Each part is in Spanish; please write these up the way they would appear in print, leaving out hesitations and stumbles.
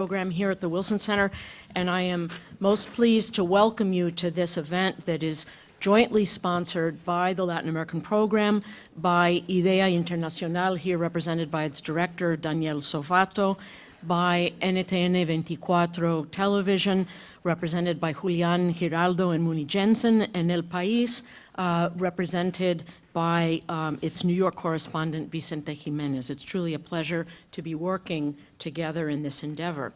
program here at the Wilson Center, and I am most pleased to welcome you to this event that is jointly sponsored by the Latin American Program, by IDEA Internacional, here represented by its director, Daniel Sovato, by NTN 24 Television, represented by Julian Giraldo and Muni Jensen, and El País, represented by its New York correspondent, Vicente Jimenez. It's truly a pleasure to be working together in this endeavor.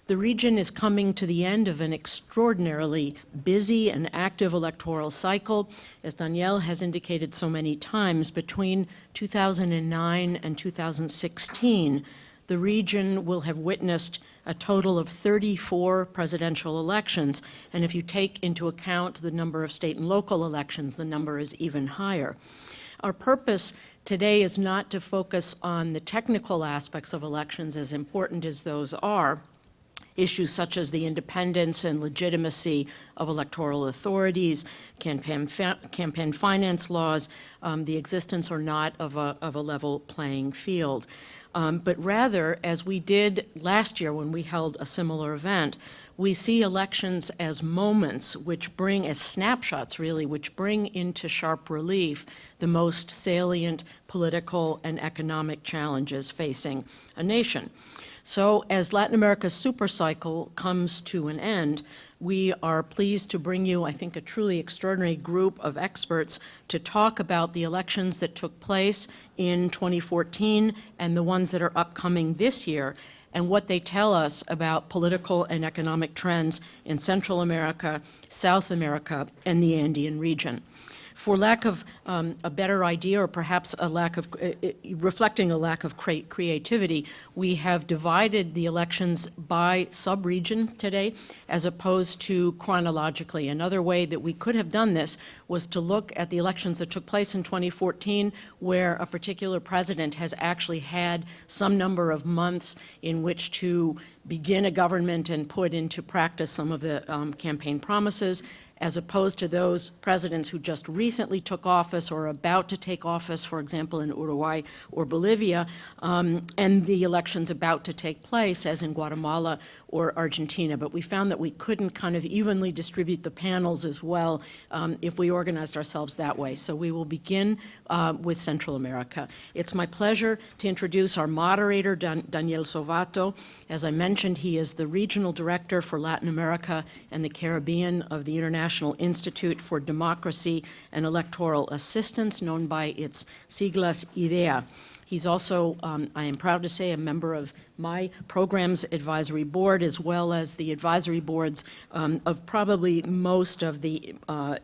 The region is coming to the end of an extraordinarily busy and active electoral cycle. As Danielle has indicated so many times, between 2009 and 2016, the region will have witnessed a total of 34 presidential elections, and if you take into account the number of state and local elections, the number is even higher. Our purpose today is not to focus on the technical aspects of elections, as important as those are. Issues such as the independence and legitimacy of electoral authorities, campaign finance laws, the existence or not of a level playing field. But rather, as we did last year when we held a similar event, we see elections as moments which bring, as snapshots really, which bring into sharp relief the most salient political and economic challenges facing a nation. So as Latin America's supercycle comes to an end, we are pleased to bring you, I think, a truly extraordinary group of experts to talk about the elections that took place in 2014 and the ones that are upcoming this year, and what they tell us about political and economic trends in Central America, South America, and the Andean region. For lack of a better idea, or perhaps a lack of, reflecting a lack of creativity, we have divided the elections by sub-region today, as opposed to chronologically. Another way that we could have done this was to look at the elections that took place in 2014, where a particular president has actually had some number of months in which to begin a government and put into practice some of the campaign promises, as opposed to those presidents who just recently took office or are about to take office, for example, in Uruguay or Bolivia, and the elections about to take place, as in Guatemala or Argentina. But we found that we couldn't kind of evenly distribute the panels as well if we organized ourselves that way. So we will begin with Central America. It's my pleasure to introduce our moderator, Daniel Sovato. As I mentioned, he is the Regional Director for Latin America and the Caribbean of the International Institute for Democracy and Electoral Assistance, known by its siglas IDEA. He's also, I am proud to say, a member of my program's advisory board, as well as the advisory boards of probably most of the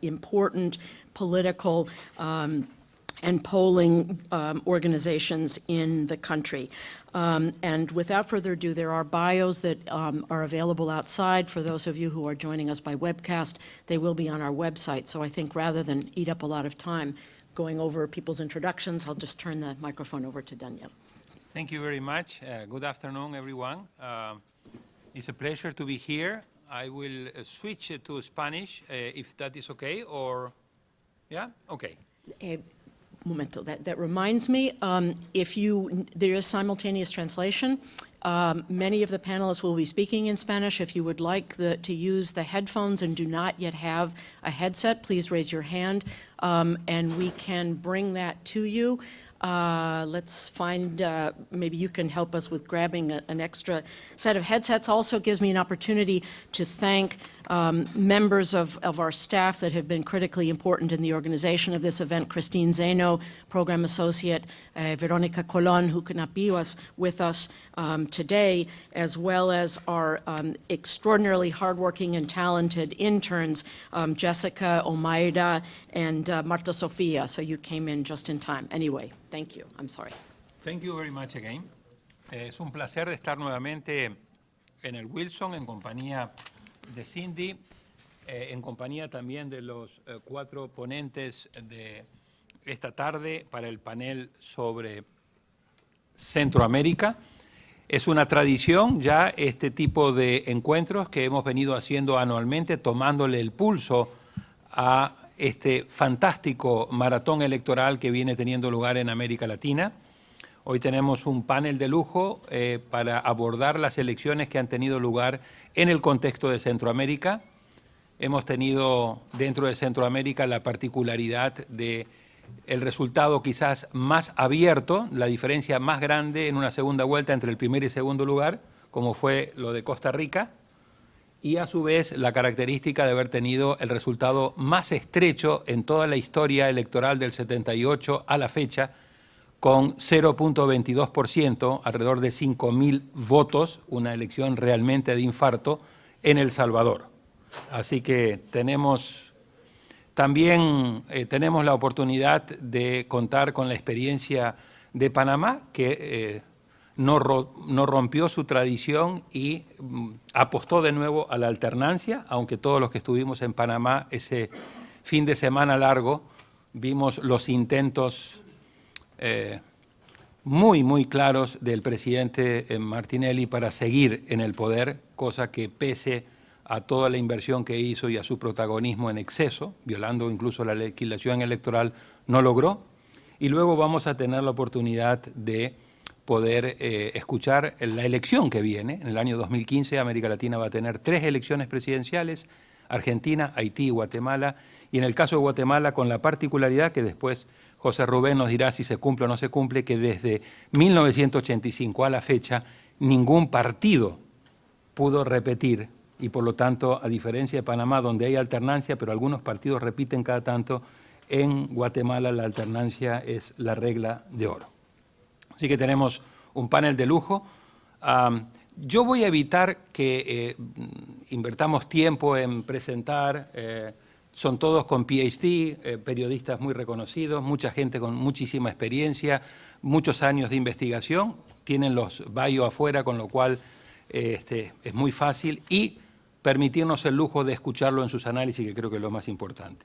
important political and polling organizations in the country. And without further ado, there are bios that are available outside. For those of you who are joining us by webcast, they will be on our website. So I think rather than eat up a lot of time going over people's introductions, I'll just turn the microphone over to Daniel. Thank you very much. Good afternoon, everyone. It's a pleasure to be here. I will switch to Spanish, if that is okay, or, yeah? Okay. Momento. That reminds me, there is simultaneous translation. Many of the panelists will be speaking in Spanish. If you would like to use the headphones and do not yet have a headset, please raise your hand, and we can bring that to you. Let's find, maybe you can help us with grabbing an extra set of headsets. Also gives me an opportunity to thank members of our staff that have been critically important in the organization of this event: Christine Zeno, Program Associate, Veronica Colon, who could not be with us today, as well as our extraordinarily hardworking and talented interns, Jessica Omaida and Marta Sofia. So you came in just in time. Anyway, thank you. I'm sorry. Thank you very much again. Es un placer de estar nuevamente en el Wilson en compañía de Cindy, en compañía también de los 4 ponentes de esta tarde para el panel sobre Centroamérica. Es una tradición ya este tipo de encuentros que hemos venido haciendo anualmente, tomándole el pulso a este fantástico maratón electoral que viene teniendo lugar en América Latina. Hoy tenemos un panel de lujo para abordar las elecciones que han tenido lugar en el contexto de Centroamérica. Hemos tenido dentro de Centroamérica la particularidad de el resultado quizás más abierto, la diferencia más grande en una segunda vuelta entre el primer y segundo lugar, como fue lo de Costa Rica, y a su vez la característica de haber tenido el resultado más estrecho en toda la historia electoral del 78 a la fecha, con 0.22%, alrededor de 5.000 votos, una elección realmente de infarto en El Salvador. Así que también tenemos la oportunidad de contar con la experiencia de Panamá, que no rompió su tradición y apostó de nuevo a la alternancia, aunque todos los que estuvimos en Panamá ese fin de semana largo vimos los intentos muy claros del presidente Martinelli para seguir en el poder, cosa que pese a toda la inversión que hizo y a su protagonismo en exceso, violando incluso la legislación electoral, no logró. Y luego vamos a tener la oportunidad de poder escuchar la elección que viene. En el año 2015 América Latina va a tener 3 elecciones presidenciales, Argentina, Haití y Guatemala, y en el caso de Guatemala con la particularidad que después José Rubén nos dirá si se cumple o no se cumple, que desde 1985 a la fecha ningún partido pudo repetir, y por lo tanto, a diferencia de Panamá, donde hay alternancia, pero algunos partidos repiten cada tanto, en Guatemala la alternancia es la regla de oro. Así que tenemos un panel de lujo. Yo voy a evitar que invertamos tiempo en presentar, son todos con PhD, periodistas muy reconocidos, mucha gente con muchísima experiencia, muchos años de investigación, tienen los bios afuera, con lo cual es muy fácil, y permitirnos el lujo de escucharlo en sus análisis, que creo que es lo más importante.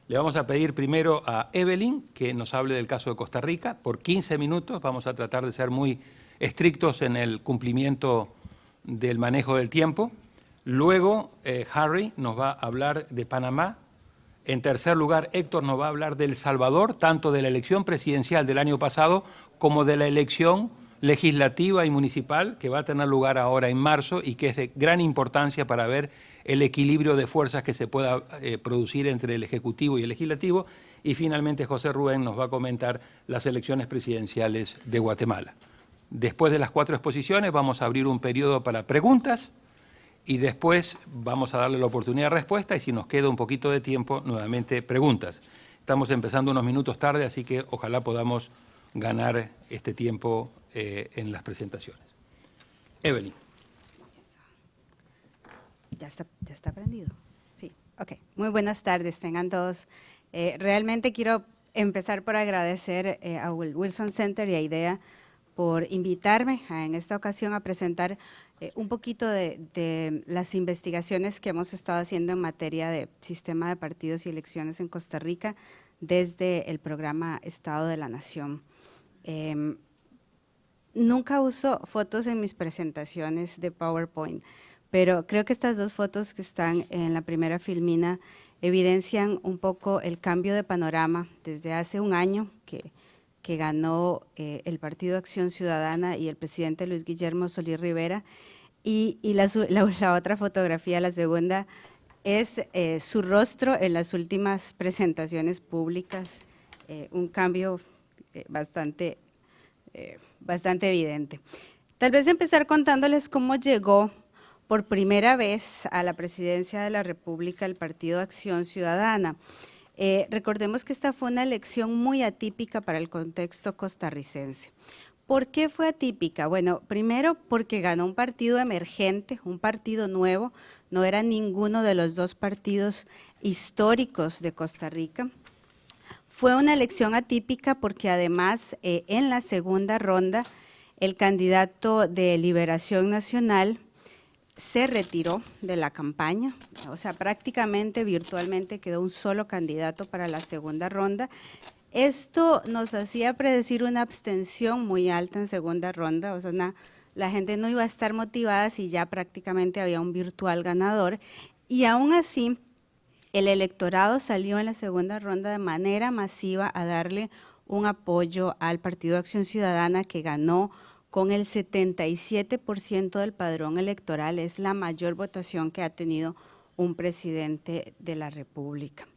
Le vamos a pedir primero a Evelyn que nos hable del caso de Costa Rica por 15 minutos. Vamos a tratar de ser muy estrictos en el cumplimiento del manejo del tiempo. Luego Harry nos va a hablar de Panamá. En tercer lugar, Héctor nos va a hablar de El Salvador, tanto de la elección presidencial del año pasado como de la elección legislativa y municipal que va a tener lugar ahora en marzo y que es de gran importancia para ver el equilibrio de fuerzas que se pueda producir entre el Ejecutivo y el Legislativo. Y finalmente José Rubén nos va a comentar las elecciones presidenciales de Guatemala. Después de las 4 exposiciones vamos a abrir un periodo para preguntas y después vamos a darle la oportunidad de respuesta, y si nos queda un poquito de tiempo, nuevamente preguntas. Estamos empezando unos minutos tarde, así que ojalá podamos ganar este tiempo en las presentaciones. Evelyn. Ya está prendido. Sí, ok. Muy buenas tardes, tengan todos. Realmente quiero empezar por agradecer a Wilson Center y a IDEA por invitarme en esta ocasión a presentar un poquito de las investigaciones que hemos estado haciendo en materia de sistema de partidos y elecciones en Costa Rica desde el programa Estado de la Nación. Nunca uso fotos en mis presentaciones de PowerPoint, pero creo que estas 2 fotos que están en la primera filmina evidencian un poco el cambio de panorama desde hace un año que ganó el Partido Acción Ciudadana y el presidente Luis Guillermo Solís Rivera, y la otra fotografía, la segunda, es su rostro en las últimas presentaciones públicas, un cambio bastante evidente. Tal vez empezar contándoles cómo llegó por primera vez a la presidencia de la República el Partido Acción Ciudadana. Recordemos que esta fue una elección muy atípica para el contexto costarricense. ¿Por qué fue atípica? Bueno, primero porque ganó un partido emergente, un partido nuevo, no era ninguno de los 2 partidos históricos de Costa Rica. Fue una elección atípica porque además en la segunda ronda el candidato de Liberación Nacional se retiró de la campaña, o sea, prácticamente virtualmente quedó un solo candidato para la segunda ronda. Esto nos hacía predecir una abstención muy alta en segunda ronda, o sea, la gente no iba a estar motivada si ya prácticamente había un virtual ganador, y aún así el electorado salió en la segunda ronda de manera masiva a darle un apoyo al Partido de Acción Ciudadana, que ganó con el 77% del padrón electoral. Es la mayor votación que ha tenido un presidente de la República.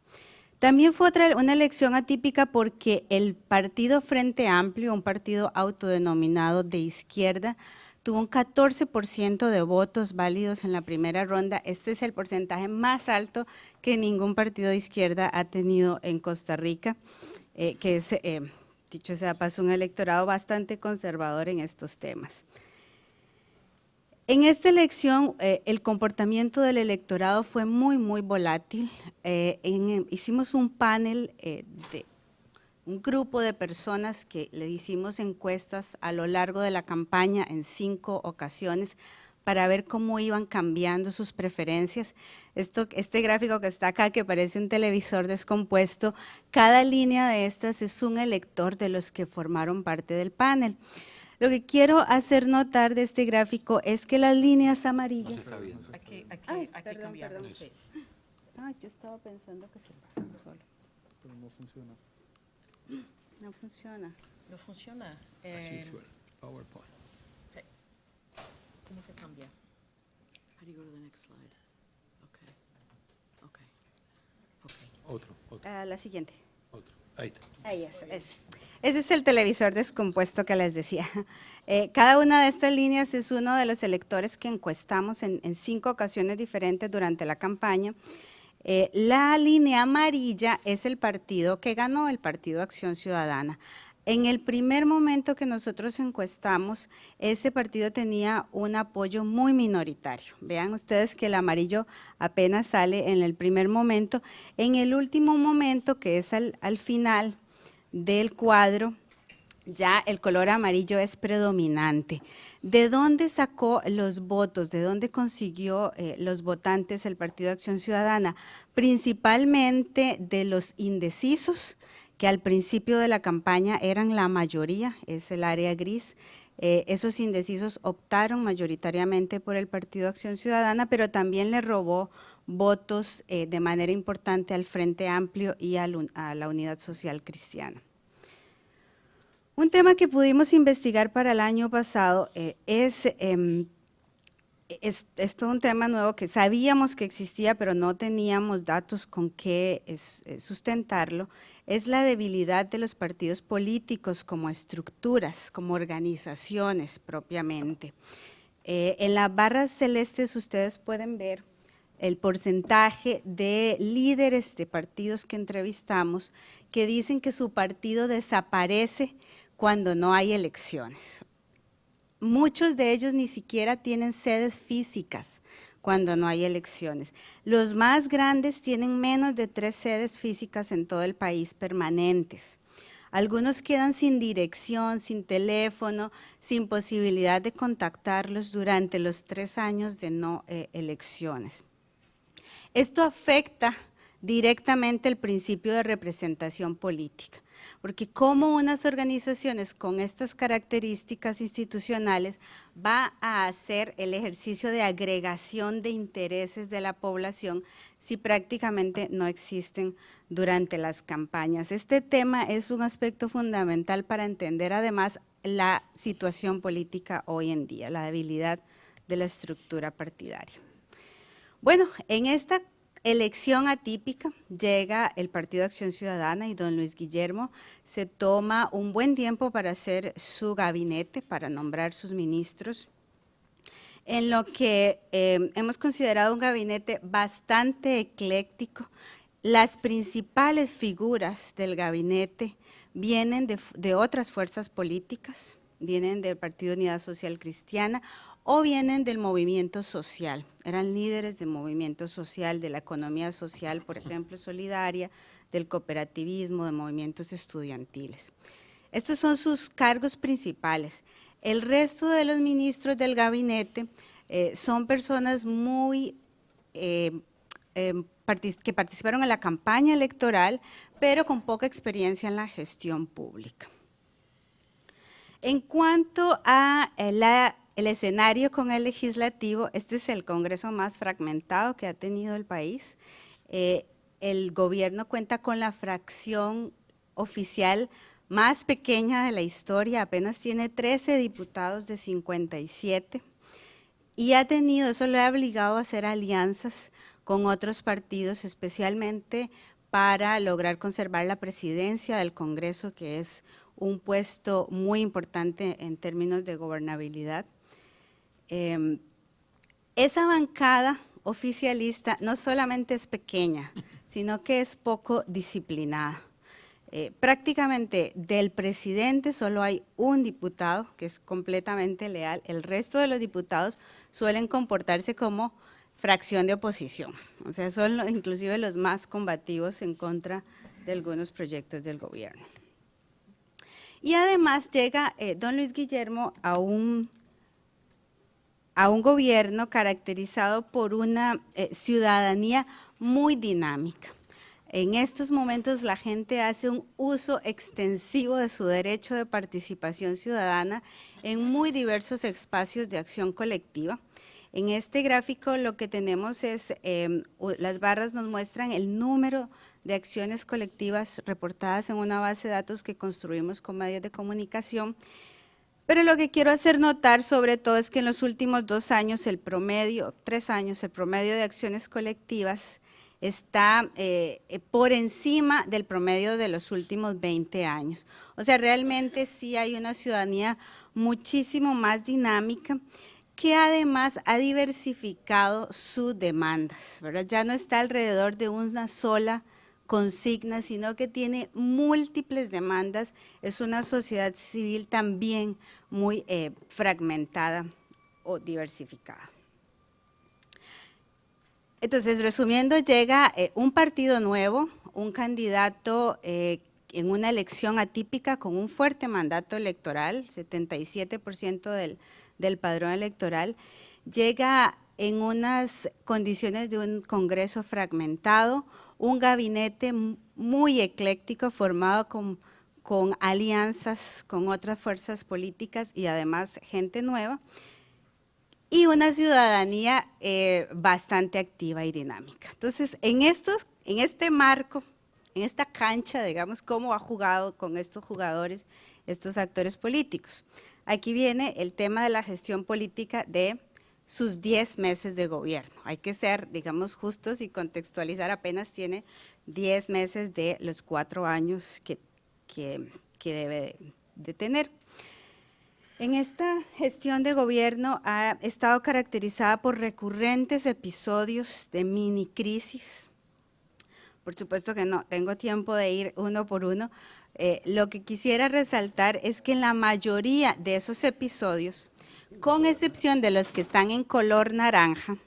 También fue una elección atípica porque el partido Frente Amplio, un partido autodenominado de izquierda, tuvo un 14% de votos válidos en la primera ronda. Este es el porcentaje más alto que ningún partido de izquierda ha tenido en Costa Rica, que es, dicho sea de paso, un electorado bastante conservador en estos temas. En esta elección, el comportamiento del electorado fue muy volátil. Hicimos un panel de un grupo de personas que le hicimos encuestas a lo largo de la campaña en 5 ocasiones para ver cómo iban cambiando sus preferencias. Este gráfico que está acá, que parece un televisor descompuesto, cada línea de estas es un elector de los que formaron parte del panel. Lo que quiero hacer notar de este gráfico es que las líneas amarillas… Aquí perdón, cambiaron, perdón. sí. Ay, yo estaba pensando que se pasaba solo. Pero no funciona. No funciona. ¿No funciona? PowerPoint. ¿Cómo se cambia? How do you go to the next slide? Okay. Otro. La siguiente. Ahí está. Ahí es. Ese es el televisor descompuesto que les decía. Cada una de estas líneas es uno de los electores que encuestamos en 5 ocasiones diferentes durante la campaña. La línea amarilla es el partido que ganó, el Partido Acción Ciudadana. En el primer momento que nosotros encuestamos, ese partido tenía un apoyo muy minoritario. Vean ustedes que el amarillo apenas sale en el primer momento. En el último momento, que es al final del cuadro, ya el color amarillo es predominante. ¿De dónde sacó los votos? ¿De dónde consiguió los votantes el Partido de Acción Ciudadana? Principalmente de los indecisos, que al principio de la campaña eran la mayoría, es el área gris. Esos indecisos optaron mayoritariamente por el Partido de Acción Ciudadana, pero también le robó votos de manera importante al Frente Amplio y a la Unidad Social Cristiana. Un tema que pudimos investigar para el año pasado es todo un tema nuevo que sabíamos que existía, pero no teníamos datos con qué sustentarlo. Es la debilidad de los partidos políticos como estructuras, como organizaciones propiamente. En las barras celestes ustedes pueden ver el porcentaje de líderes de partidos que entrevistamos que dicen que su partido desaparece cuando no hay elecciones. Muchos de ellos ni siquiera tienen sedes físicas cuando no hay elecciones. Los más grandes tienen menos de 3 sedes físicas en todo el país permanentes. Algunos quedan sin dirección, sin teléfono, sin posibilidad de contactarlos durante los 3 años de no elecciones. Esto afecta directamente el principio de representación política, porque cómo unas organizaciones con estas características institucionales va a hacer el ejercicio de agregación de intereses de la población si prácticamente no existen durante las campañas. Este tema es un aspecto fundamental para entender además la situación política hoy en día, la debilidad de la estructura partidaria. Bueno, en esta elección atípica llega el Partido de Acción Ciudadana y don Luis Guillermo se toma un buen tiempo para hacer su gabinete, para nombrar sus ministros, en lo que hemos considerado un gabinete bastante ecléctico. Las principales figuras del gabinete vienen de otras fuerzas políticas, vienen del Partido Unidad Social Cristiana o vienen del movimiento social, eran líderes del movimiento social, de la economía social, por ejemplo, solidaria, del cooperativismo, de movimientos estudiantiles. Estos son sus cargos principales. El resto de los ministros del gabinete son personas que participaron en la campaña electoral, pero con poca experiencia en la gestión pública. En cuanto a el escenario con el legislativo, este es el Congreso más fragmentado que ha tenido el país. El gobierno cuenta con la fracción oficial más pequeña de la historia, apenas tiene 13 diputados de 57 y ha tenido, eso lo ha obligado a hacer alianzas con otros partidos, especialmente para lograr conservar la presidencia del Congreso, que es un puesto muy importante en términos de gobernabilidad. Esa bancada oficialista no solamente es pequeña, sino que es poco disciplinada. Prácticamente del presidente solo hay un diputado que es completamente leal, el resto de los diputados suelen comportarse como fracción de oposición, o sea, son inclusive los más combativos en contra de algunos proyectos del gobierno. Y además llega don Luis Guillermo a un gobierno caracterizado por una ciudadanía muy dinámica. En estos momentos la gente hace un uso extensivo de su derecho de participación ciudadana en muy diversos espacios de acción colectiva. En este gráfico lo que tenemos es, las barras nos muestran el número de acciones colectivas reportadas en una base de datos que construimos con medios de comunicación. Pero lo que quiero hacer notar sobre todo es que en los últimos 2 años, 3 años, el promedio de acciones colectivas está por encima del promedio de los últimos 20 años. O sea, realmente sí hay una ciudadanía muchísimo más dinámica que además ha diversificado sus demandas, ¿verdad? Ya no está alrededor de una sola consigna, sino que tiene múltiples demandas. Es una sociedad civil también muy fragmentada o diversificada. Entonces, resumiendo, llega un partido nuevo, un candidato en una elección atípica con un fuerte mandato electoral, 77% del padrón electoral, llega en unas condiciones de un Congreso fragmentado, un gabinete muy ecléctico formado con alianzas con otras fuerzas políticas y además gente nueva, y una ciudadanía bastante activa y dinámica. Entonces, en este marco, en esta cancha, digamos, cómo ha jugado con estos jugadores, estos actores políticos. Aquí viene el tema de la gestión política de sus 10 meses de gobierno. Hay que ser, digamos, justos y contextualizar, apenas tiene 10 meses de los 4 años que debe de tener. En esta gestión de gobierno ha estado caracterizada por recurrentes episodios de mini crisis. Por supuesto que no tengo tiempo de ir uno por uno. Lo que quisiera resaltar es que en la mayoría de esos episodios, con excepción de los que están en color naranja,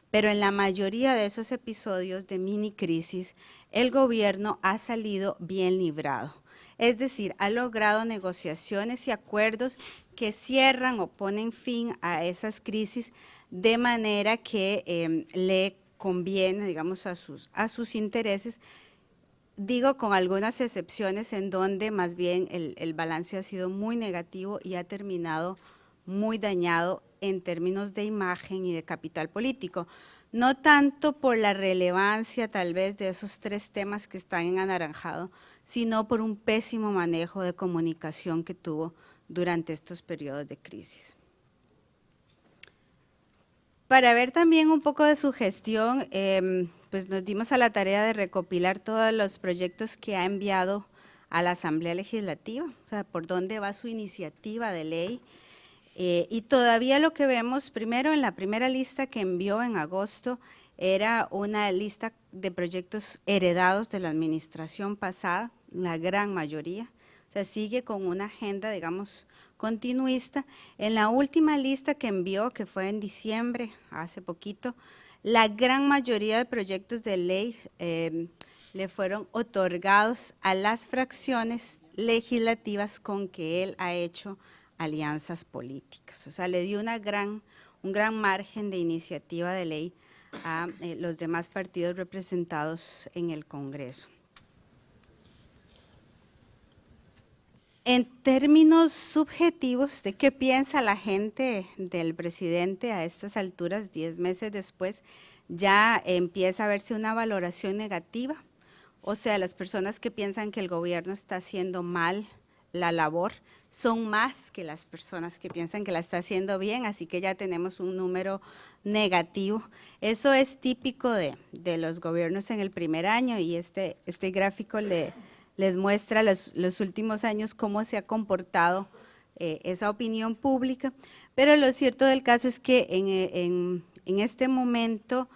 pero en la mayoría de esos episodios de mini crisis, el gobierno ha salido bien librado. Es decir, ha logrado negociaciones y acuerdos que cierran o ponen fin a esas crisis de manera que le conviene, digamos, a sus intereses. Digo, con algunas excepciones en donde más bien el balance ha sido muy negativo y ha terminado muy dañado en términos de imagen y de capital político. No tanto por la relevancia tal vez de esos 3 temas que están en anaranjado, sino por un pésimo manejo de comunicación que tuvo durante estos periodos de crisis. Para ver también un poco de su gestión, pues nos dimos a la tarea de recopilar todos los proyectos que ha enviado a la Asamblea Legislativa, o sea, por dónde va su iniciativa de ley. Y todavía lo que vemos, primero en la primera lista que envió en agosto, era una lista de proyectos heredados de la administración pasada, la gran mayoría. O sea, sigue con una agenda, digamos, continuista. En la última lista que envió, que fue en diciembre, hace poquito, la gran mayoría de proyectos de ley le fueron otorgados a las fracciones legislativas con que él ha hecho alianzas políticas. O sea, le dio un gran margen de iniciativa de ley a los demás partidos representados en el Congreso. En términos subjetivos de qué piensa la gente del presidente a estas alturas, 10 meses después, ya empieza a verse una valoración negativa. O sea, las personas que piensan que el gobierno está haciendo mal la labor, son más que las personas que piensan que la está haciendo bien, así que ya tenemos un número negativo. Eso es típico de los gobiernos en el primer año, y este gráfico les muestra los últimos años cómo se ha comportado esa opinión pública, pero lo cierto del caso es que en este momento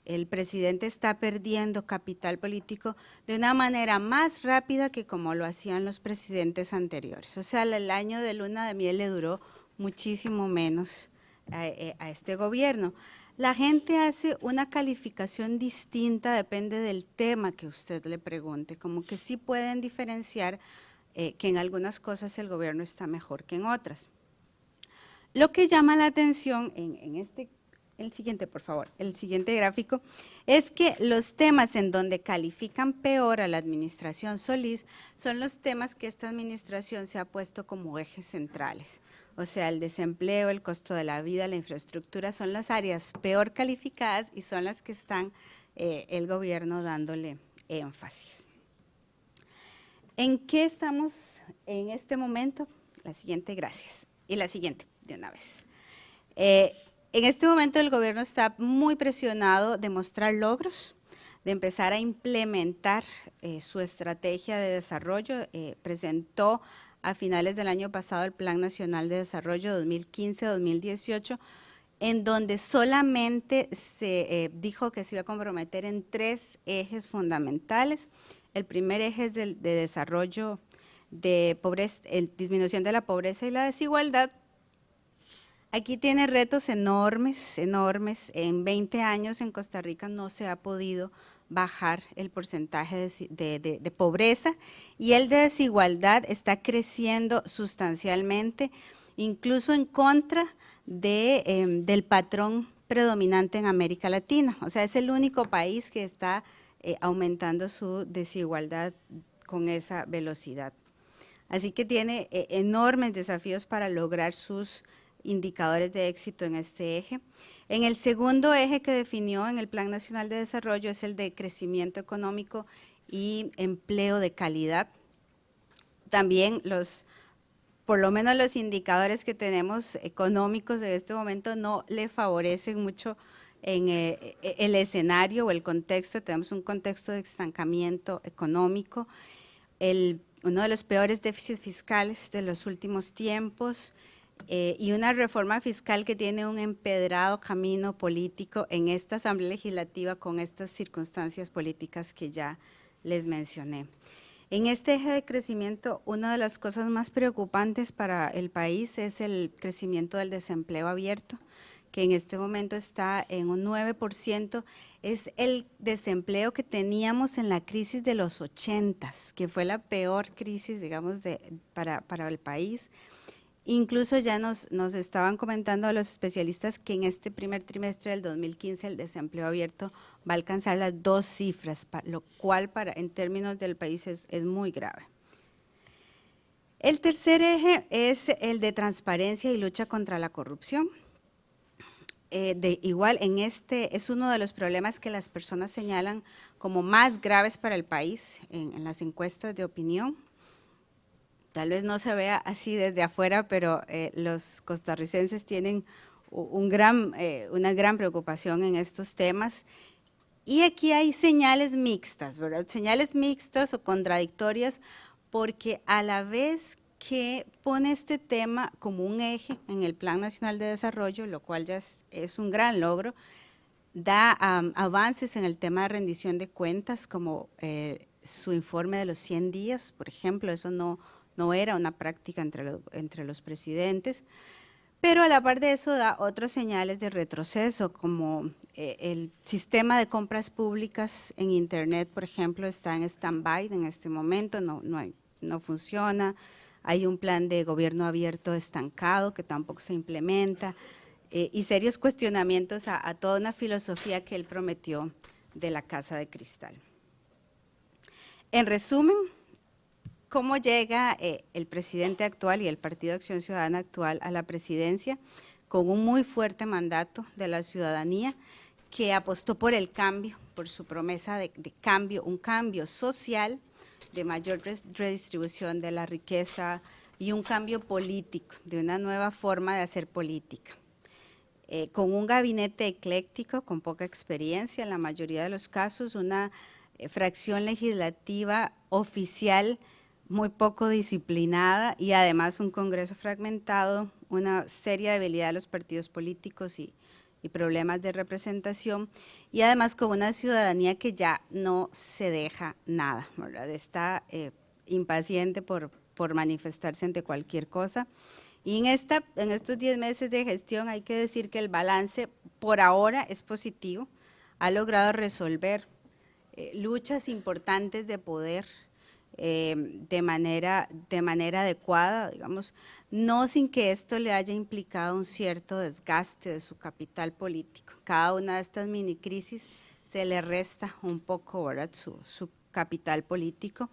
el presidente está perdiendo capital político de una manera más rápida que como lo hacían los presidentes anteriores. O sea, el año de luna de miel le duró muchísimo menos a este gobierno. La gente hace una calificación distinta, depende del tema que usted le pregunte, como que sí pueden diferenciar que en algunas cosas el gobierno está mejor que en otras. Lo que llama la atención el siguiente, por favor, el siguiente gráfico, es que los temas en donde califican peor a la administración Solís son los temas que esta administración se ha puesto como ejes centrales. O sea, el desempleo, el costo de la vida, la infraestructura, son las áreas peor calificadas y son las que están el gobierno dándole énfasis. ¿En qué estamos en este momento? La siguiente, gracias. Y la siguiente, de una vez. En este momento el gobierno está muy presionado de mostrar logros, de empezar a implementar su estrategia de desarrollo. Presentó a finales del año pasado el Plan Nacional de Desarrollo 2015-2018, en donde solamente se dijo que se iba a comprometer en 3 ejes fundamentales. El primer eje es de desarrollo de pobreza, disminución de la pobreza y la desigualdad. Aquí tiene retos enormes, enormes. En 20 años en Costa Rica no se ha podido bajar el porcentaje de pobreza, y el de desigualdad está creciendo sustancialmente, incluso en contra del patrón predominante en América Latina. O sea, es el único país que está aumentando su desigualdad con esa velocidad. Así que tiene enormes desafíos para lograr sus indicadores de éxito en este eje. En el segundo eje que definió en el Plan Nacional de Desarrollo es el de crecimiento económico y empleo de calidad. También por lo menos los indicadores que tenemos económicos en este momento no le favorecen mucho en el escenario o el contexto. Tenemos un contexto de estancamiento económico, uno de los peores déficits fiscales de los últimos tiempos, y una reforma fiscal que tiene un empedrado camino político en esta Asamblea Legislativa con estas circunstancias políticas que ya les mencioné. En este eje de crecimiento, una de las cosas más preocupantes para el país es el crecimiento del desempleo abierto, que en este momento está en un 9%, es el desempleo que teníamos en la crisis de los 80s, que fue la peor crisis, digamos, para el país. Incluso ya nos estaban comentando los especialistas que en este primer trimestre del 2015 el desempleo abierto va a alcanzar las 2 cifras, lo cual en términos del país es muy grave. El tercer eje es el de transparencia y lucha contra la corrupción. Igual es uno de los problemas que las personas señalan como más graves para el país en las encuestas de opinión. Tal vez no se vea así desde afuera, pero los costarricenses tienen una gran preocupación en estos temas. Y aquí hay señales mixtas, ¿verdad? Señales mixtas o contradictorias, porque a la vez que pone este tema como un eje en el Plan Nacional de Desarrollo, lo cual ya es un gran logro, da avances en el tema de rendición de cuentas, como su informe de los 100 días, por ejemplo. Eso no era una práctica entre los presidentes, pero a la par de eso da otras señales de retroceso, como el sistema de compras públicas en Internet, por ejemplo, está en stand-by en este momento, no funciona. Hay un plan de gobierno abierto estancado que tampoco se implementa, y serios cuestionamientos a toda una filosofía que él prometió de la Casa de Cristal. En resumen, ¿cómo llega el presidente actual y el Partido Acción Ciudadana actual a la presidencia? Con un muy fuerte mandato de la ciudadanía que apostó por el cambio, por su promesa de cambio, un cambio social de mayor redistribución de la riqueza y un cambio político, de una nueva forma de hacer política. Con un gabinete ecléctico, con poca experiencia en la mayoría de los casos, una fracción legislativa oficial muy poco disciplinada y además un Congreso fragmentado, una seria debilidad de los partidos políticos y problemas de representación, y además con una ciudadanía que ya no se deja nada, ¿verdad? Está impaciente por manifestarse ante cualquier cosa. Y en estos 10 meses de gestión hay que decir que el balance por ahora es positivo, ha logrado resolver luchas importantes de poder de manera adecuada, digamos, no sin que esto le haya implicado un cierto desgaste de su capital político. Cada una de estas mini crisis se le resta un poco, ¿verdad?, su capital político.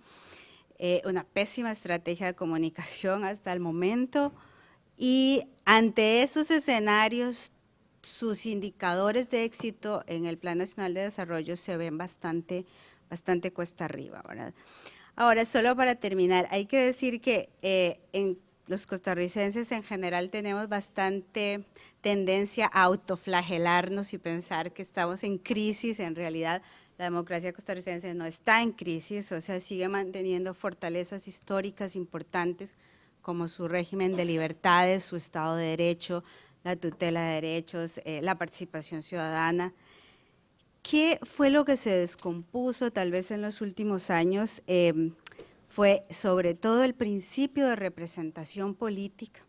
Una pésima estrategia de comunicación hasta el momento, y ante esos escenarios sus indicadores de éxito en el Plan Nacional de Desarrollo se ven bastante cuesta arriba, ¿verdad? Ahora, solo para terminar, hay que decir que en los costarricenses en general tenemos bastante tendencia a autoflagelarnos y pensar que estamos en crisis. En realidad, la democracia costarricense no está en crisis, o sea, sigue manteniendo fortalezas históricas importantes como su régimen de libertades, su Estado de Derecho, la tutela de derechos, la participación ciudadana. ¿Qué fue lo que se descompuso tal vez en los últimos años? Fue sobre todo el principio de representación política.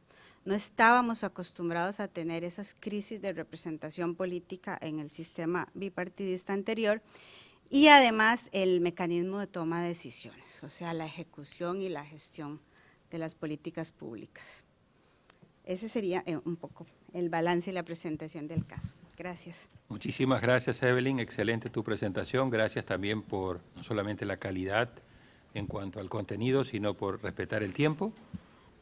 No estábamos acostumbrados a tener esas crisis de representación política en el sistema bipartidista anterior, y además el mecanismo de toma de decisiones, o sea, la ejecución y la gestión de las políticas públicas. Ese sería un poco el balance y la presentación del caso. Gracias. Muchísimas gracias, Evelyn. Excelente tu presentación. Gracias también por no solamente la calidad en cuanto al contenido, sino por respetar el tiempo.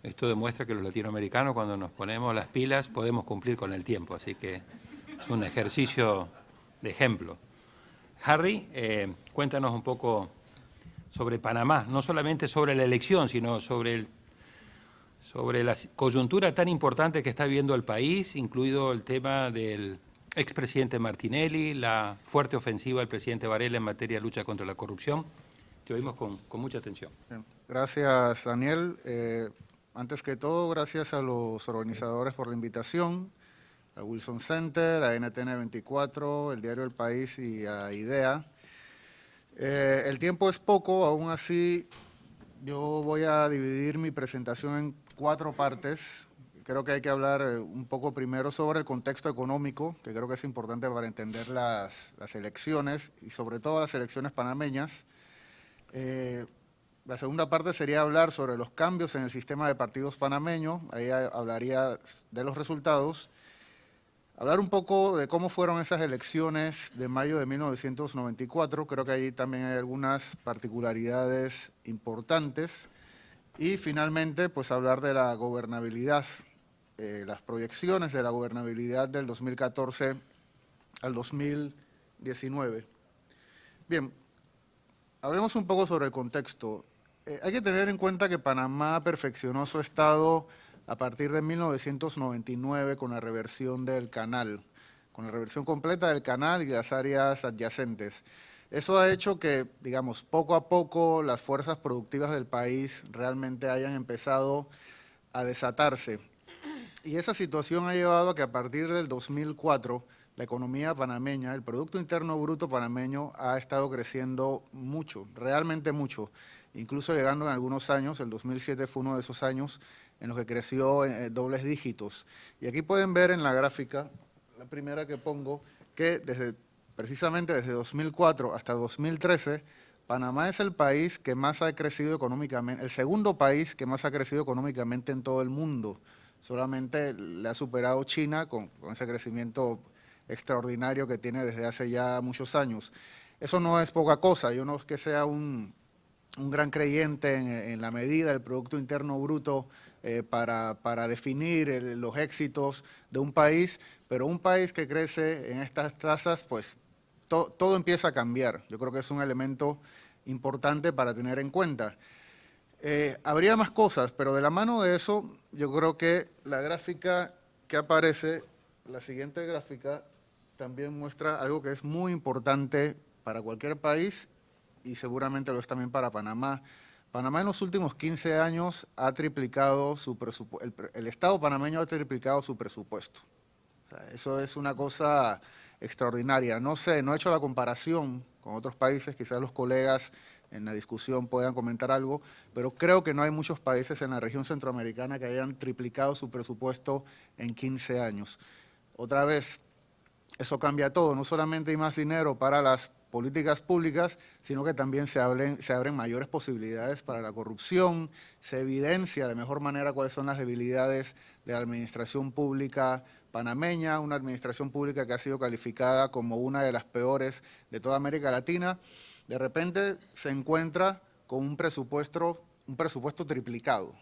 Esto demuestra que los latinoamericanos, cuando nos ponemos las pilas, podemos cumplir con el tiempo. Así que es un ejercicio de ejemplo. Harry, cuéntanos un poco sobre Panamá, no solamente sobre la elección, sino sobre la coyuntura tan importante que está viviendo el país, incluido el tema del expresidente Martinelli, la fuerte ofensiva del presidente Varela en materia de lucha contra la corrupción. Te oímos con mucha atención. Bien. Gracias, Daniel. Antes que todo, gracias a los organizadores por la invitación, a Wilson Center, a NTN 24, el diario El País y a IDEA. El tiempo es poco, aún así yo voy a dividir mi presentación en 4 partes. Creo que hay que hablar un poco primero sobre el contexto económico, que creo que es importante para entender las elecciones y sobre todo las elecciones panameñas. La segunda parte sería hablar sobre los cambios en el sistema de partidos panameño, ahí hablaría de los resultados. Hablar un poco de cómo fueron esas elecciones de mayo de 1994, creo que ahí también hay algunas particularidades importantes. Y finalmente, pues hablar de la gobernabilidad, las proyecciones de la gobernabilidad del 2014 al 2019. Bien, hablemos un poco sobre el contexto. Hay que tener en cuenta que Panamá perfeccionó su estado a partir de 1999 con la reversión del canal, con la reversión completa del canal y las áreas adyacentes. Eso ha hecho que, digamos, poco a poco las fuerzas productivas del país realmente hayan empezado a desatarse. Y esa situación ha llevado a que a partir del 2004 la economía panameña, el Producto Interno Bruto panameño ha estado creciendo mucho, realmente mucho, incluso llegando en algunos años, el 2007 fue uno de esos años en los que creció en dobles dígitos. Y aquí pueden ver en la gráfica, la primera que pongo, que precisamente desde 2004 hasta 2013, Panamá es el país que más ha crecido económicamente, el segundo país que más ha crecido económicamente en todo el mundo. Solamente le ha superado China con ese crecimiento extraordinario que tiene desde hace ya muchos años. Eso no es poca cosa, yo no es que sea un gran creyente en la medida del Producto Interno Bruto para definir los éxitos de un país, pero un país que crece en estas tasas, pues todo empieza a cambiar. Yo creo que es un elemento importante para tener en cuenta. Habría más cosas, pero de la mano de eso, yo creo que la gráfica que aparece, la siguiente gráfica, también muestra algo que es muy importante para cualquier país y seguramente lo es también para Panamá. Panamá en los últimos 15 años ha triplicado su presupuesto, el Estado panameño ha triplicado su presupuesto. O sea, eso es una cosa extraordinaria. No sé, no he hecho la comparación con otros países, quizás los colegas en la discusión puedan comentar algo, pero creo que no hay muchos países en la región centroamericana que hayan triplicado su presupuesto en 15 años. Otra vez, eso cambia todo, no solamente hay más dinero para las políticas públicas, sino que también se abren mayores posibilidades para la corrupción, se evidencia de mejor manera cuáles son las debilidades de la administración pública panameña, una administración pública que ha sido calificada como una de las peores de toda América Latina. De repente se encuentra con un presupuesto triplicado.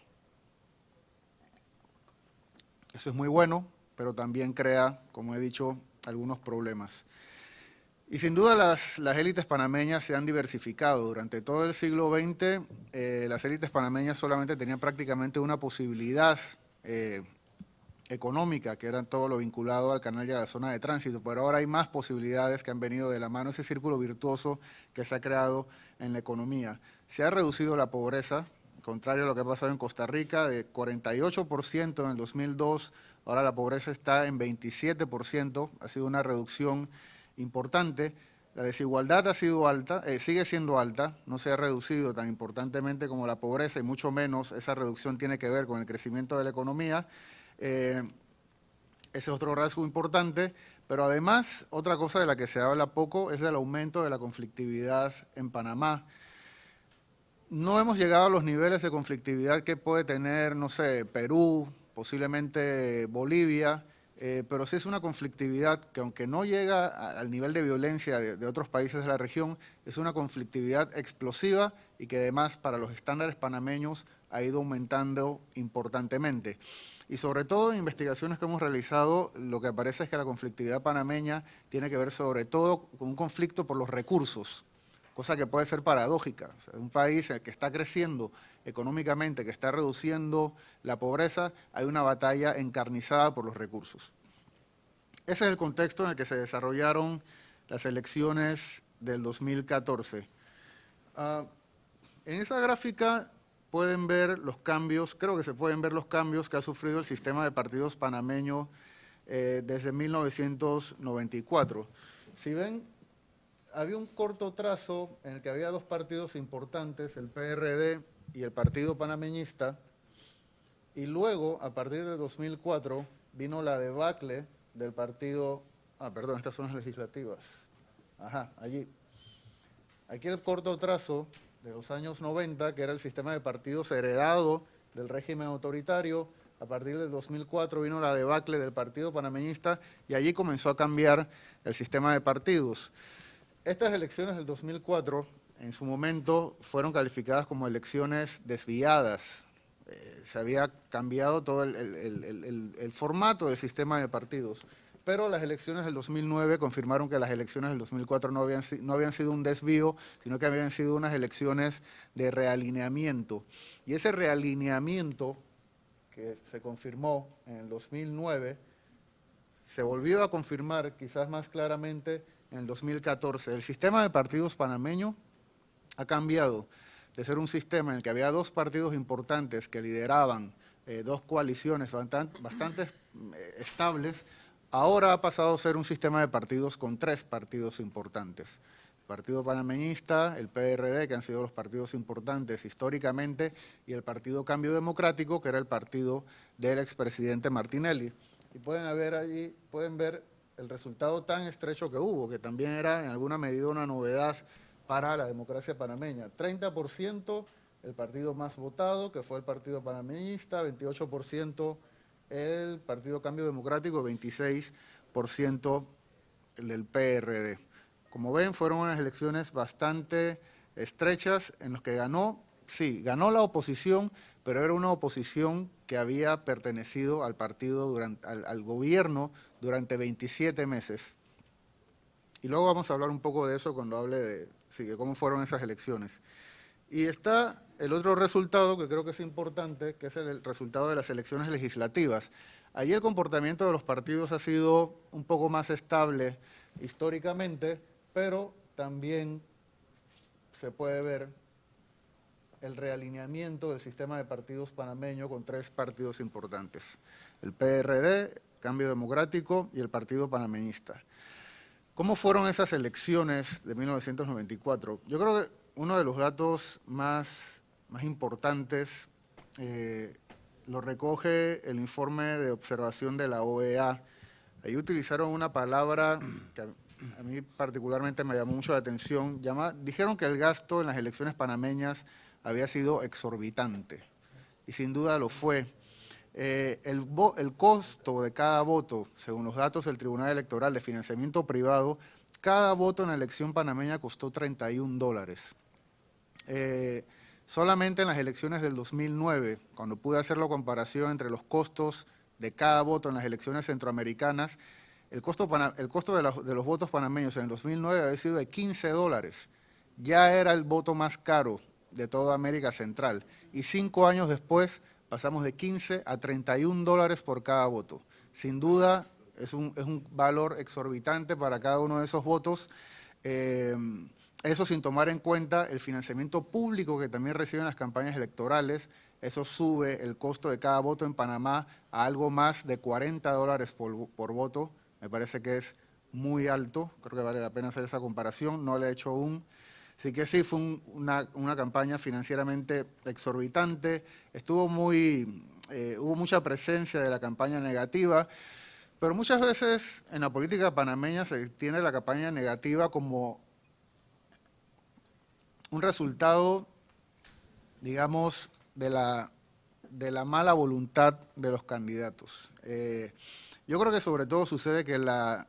Eso es muy bueno, pero también crea, como he dicho, algunos problemas. Y sin duda las élites panameñas se han diversificado. Durante todo el siglo XX, las élites panameñas solamente tenían prácticamente una posibilidad económica, que era todo lo vinculado al canal y a la zona de tránsito, pero ahora hay más posibilidades que han venido de la mano, ese círculo virtuoso que se ha creado en la economía. Se ha reducido la pobreza, contrario a lo que ha pasado en Costa Rica, de 48% en el 2002, ahora la pobreza está en 27%, ha sido una reducción importante. La desigualdad ha sido alta, sigue siendo alta, no se ha reducido tan importantemente como la pobreza y mucho menos esa reducción tiene que ver con el crecimiento de la economía. Ese es otro rasgo importante, pero además otra cosa de la que se habla poco es del aumento de la conflictividad en Panamá. No hemos llegado a los niveles de conflictividad que puede tener, no sé, Perú, posiblemente Bolivia, pero sí es una conflictividad que aunque no llega al nivel de violencia de otros países de la región, es una conflictividad explosiva y que además para los estándares panameños ha ido aumentando importantemente. Y sobre todo en investigaciones que hemos realizado, lo que aparece es que la conflictividad panameña tiene que ver sobre todo con un conflicto por los recursos, cosa que puede ser paradójica. O sea, un país que está creciendo económicamente, que está reduciendo la pobreza, hay una batalla encarnizada por los recursos. Ese es el contexto en el que se desarrollaron las elecciones del 2014. En esa gráfica pueden ver los cambios, creo que se pueden ver los cambios que ha sufrido el sistema de partidos panameño desde 1994. Si ven, había un corto trazo en el que había dos partidos importantes, el PRD y el Partido Panameñista, y luego, a partir de 2004, vino la debacle del partido, perdón, estas son las legislativas, allí. Aquí el corto trazo de los años 90, que era el sistema de partidos heredado del régimen autoritario. A partir del 2004 vino la debacle del Partido Panameñista y allí comenzó a cambiar el sistema de partidos. Estas elecciones del 2004, en su momento, fueron calificadas como elecciones desviadas. Se había cambiado todo el formato del sistema de partidos. Pero las elecciones del 2009 confirmaron que las elecciones del 2004 no habían sido un desvío, sino que habían sido unas elecciones de realineamiento. Y ese realineamiento que se confirmó en el 2009, se volvió a confirmar quizás más claramente en el 2014. El sistema de partidos panameño ha cambiado de ser un sistema en el que había dos partidos importantes que lideraban dos coaliciones bastante estables. Ahora ha pasado a ser un sistema de partidos con tres partidos importantes. El Partido Panameñista, el PRD, que han sido los partidos importantes históricamente, y el Partido Cambio Democrático, que era el partido del expresidente Martinelli. Y pueden ver el resultado tan estrecho que hubo, que también era en alguna medida una novedad para la democracia panameña. 30% el partido más votado, que fue el Partido Panameñista, 28% el Partido Cambio Democrático, 26% el del PRD. Como ven, fueron unas elecciones bastante estrechas en las que ganó la oposición, pero era una oposición que había pertenecido al partido, al gobierno durante 27 meses. Y luego vamos a hablar un poco de eso cuando hable de cómo fueron esas elecciones. Y está el otro resultado que creo que es importante, que es el resultado de las elecciones legislativas. Allí el comportamiento de los partidos ha sido un poco más estable históricamente, pero también se puede ver el realineamiento del sistema de partidos panameño con 3 partidos importantes: el PRD, Cambio Democrático y el Partido Panameñista. ¿Cómo fueron esas elecciones de 1994? Yo creo que uno de los datos más importantes lo recoge el informe de observación de la OEA. Ahí utilizaron una palabra que a mí particularmente me llamó mucho la atención. Dijeron que el gasto en las elecciones panameñas había sido exorbitante, y sin duda lo fue. El costo de cada voto, según los datos del Tribunal Electoral de financiamiento privado, cada voto en la elección panameña costó $31. Solamente en las elecciones del 2009, cuando pude hacer la comparación entre los costos de cada voto en las elecciones centroamericanas, el costo de los votos panameños en el 2009 había sido de $15. Ya era el voto más caro de toda América Central. Y 5 años después pasamos de 15 a $31 por cada voto. Sin duda es un valor exorbitante para cada uno de esos votos. Eso sin tomar en cuenta el financiamiento público que también reciben las campañas electorales. Eso sube el costo de cada voto en Panamá a algo más de $40 por voto. Me parece que es muy alto, creo que vale la pena hacer esa comparación, no le he hecho aún. Así que sí, fue una campaña financieramente exorbitante, hubo mucha presencia de la campaña negativa, pero muchas veces en la política panameña se tiene la campaña negativa como un resultado, digamos, de la mala voluntad de los candidatos. Yo creo que sobre todo sucede que la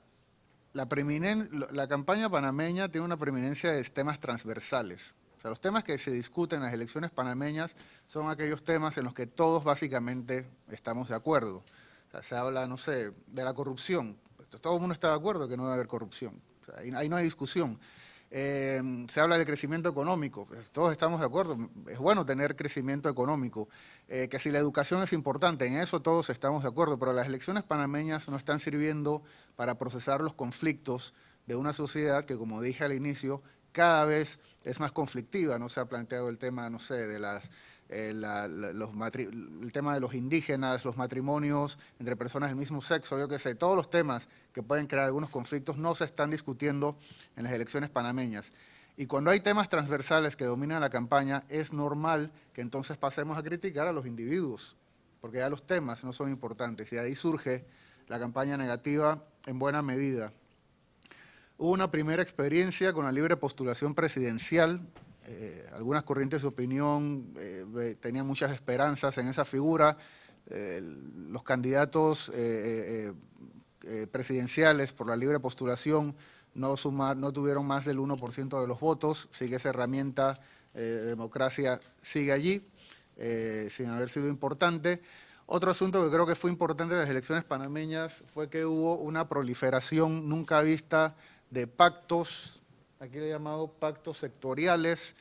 campaña panameña tiene una preeminencia de temas transversales. O sea, los temas que se discuten en las elecciones panameñas son aquellos temas en los que todos básicamente estamos de acuerdo. O sea, se habla, no sé, de la corrupción. Todo el mundo está de acuerdo que no debe haber corrupción. O sea, ahí no hay discusión. Se habla del crecimiento económico, todos estamos de acuerdo, es bueno tener crecimiento económico, que si la educación es importante, en eso todos estamos de acuerdo, pero las elecciones panameñas no están sirviendo para procesar los conflictos de una sociedad que, como dije al inicio, cada vez es más conflictiva. No se ha planteado el tema, no sé, de el tema de los indígenas, los matrimonios entre personas del mismo sexo, yo qué sé, todos los temas que pueden crear algunos conflictos no se están discutiendo en las elecciones panameñas. Y cuando hay temas transversales que dominan la campaña, es normal que entonces pasemos a criticar a los individuos, porque ya los temas no son importantes, y ahí surge la campaña negativa en buena medida. Hubo una primera experiencia con la libre postulación presidencial. Algunas corrientes de opinión tenían muchas esperanzas en esa figura. Los candidatos presidenciales por la libre postulación no tuvieron más del 1% de los votos, así que esa herramienta de democracia sigue allí, sin haber sido importante. Otro asunto que creo que fue importante en las elecciones panameñas fue que hubo una proliferación nunca vista de pactos, aquí le he llamado pactos sectoriales.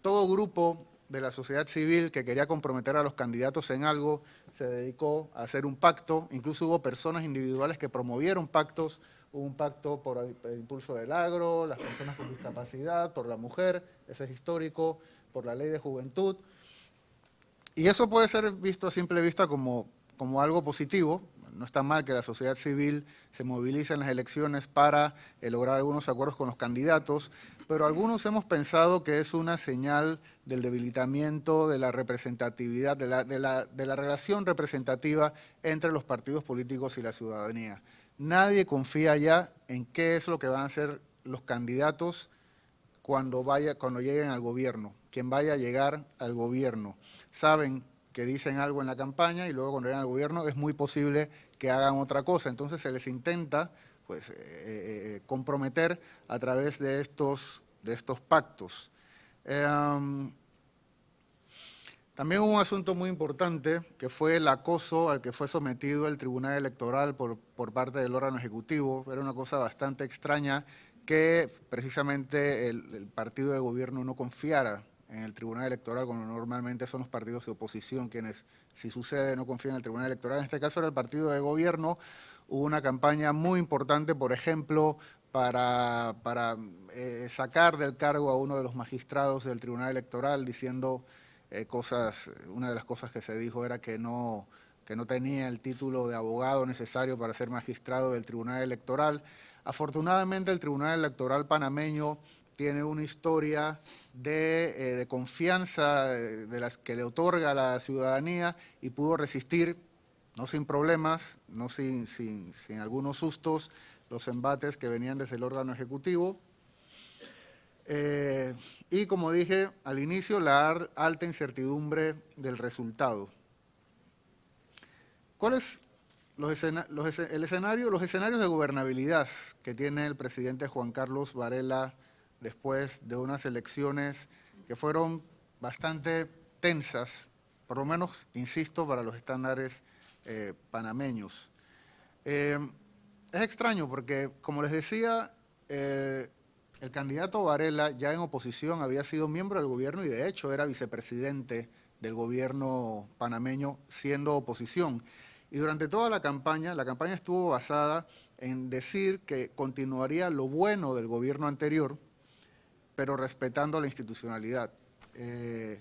Todo grupo de la sociedad civil que quería comprometer a los candidatos en algo se dedicó a hacer un pacto. Incluso hubo personas individuales que promovieron pactos. Hubo un pacto por el impulso del agro, las personas con discapacidad, por la mujer, ese es histórico, por la ley de juventud. Y eso puede ser visto a simple vista como algo positivo. No está mal que la sociedad civil se movilice en las elecciones para lograr algunos acuerdos con los candidatos, pero algunos hemos pensado que es una señal del debilitamiento de la representatividad, de la relación representativa entre los partidos políticos y la ciudadanía. Nadie confía ya en qué es lo que van a hacer los candidatos cuando lleguen al gobierno, quien vaya a llegar al gobierno. Saben que dicen algo en la campaña y luego cuando llegan al gobierno es muy posible que hagan otra cosa. Entonces se les intenta pues, comprometer a través de estos pactos. También hubo un asunto muy importante, que fue el acoso al que fue sometido el Tribunal Electoral por parte del órgano ejecutivo. Era una cosa bastante extraña que precisamente el partido de gobierno no confiara en el Tribunal Electoral, cuando normalmente son los partidos de oposición quienes, si sucede, no confían en el Tribunal Electoral. En este caso era el partido de gobierno. Hubo una campaña muy importante, por ejemplo, para sacar del cargo a uno de los magistrados del Tribunal Electoral, diciendo una de las cosas que se dijo era que no tenía el título de abogado necesario para ser magistrado del Tribunal Electoral. Afortunadamente, el Tribunal Electoral panameño tiene una historia de confianza de las que le otorga a la ciudadanía y pudo resistir, no sin problemas, no sin algunos sustos, los embates que venían desde el órgano ejecutivo. Y como dije al inicio, la alta incertidumbre del resultado. ¿Cuáles los escenarios de gobernabilidad que tiene el presidente Juan Carlos Varela después de unas elecciones que fueron bastante tensas, por lo menos, insisto, para los estándares panameños? Es extraño porque, como les decía, el candidato Varela, ya en oposición, había sido miembro del gobierno y de hecho era vicepresidente del gobierno panameño siendo oposición. Y durante toda la campaña estuvo basada en decir que continuaría lo bueno del gobierno anterior, pero respetando la institucionalidad. ¿Qué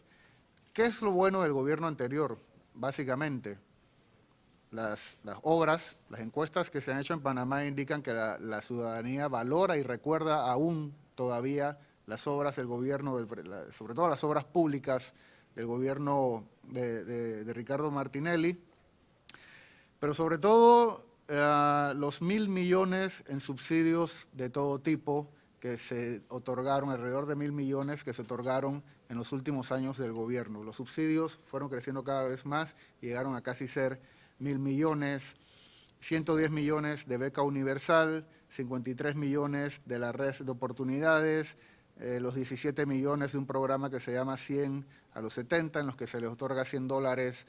es lo bueno del gobierno anterior? Básicamente, las obras, las encuestas que se han hecho en Panamá indican que la ciudadanía valora y recuerda aún todavía las obras del gobierno, sobre todo las obras públicas del gobierno de Ricardo Martinelli, pero sobre todo los 1.000 millones en subsidios de todo tipo que se otorgaron, alrededor de 1.000 millones que se otorgaron en los últimos años del gobierno. Los subsidios fueron creciendo cada vez más y llegaron a casi ser 1.000 millones, 110 millones de beca universal, 53 millones de la red de oportunidades, los 17 millones de un programa que se llama 100 a los 70, en los que se les otorga $100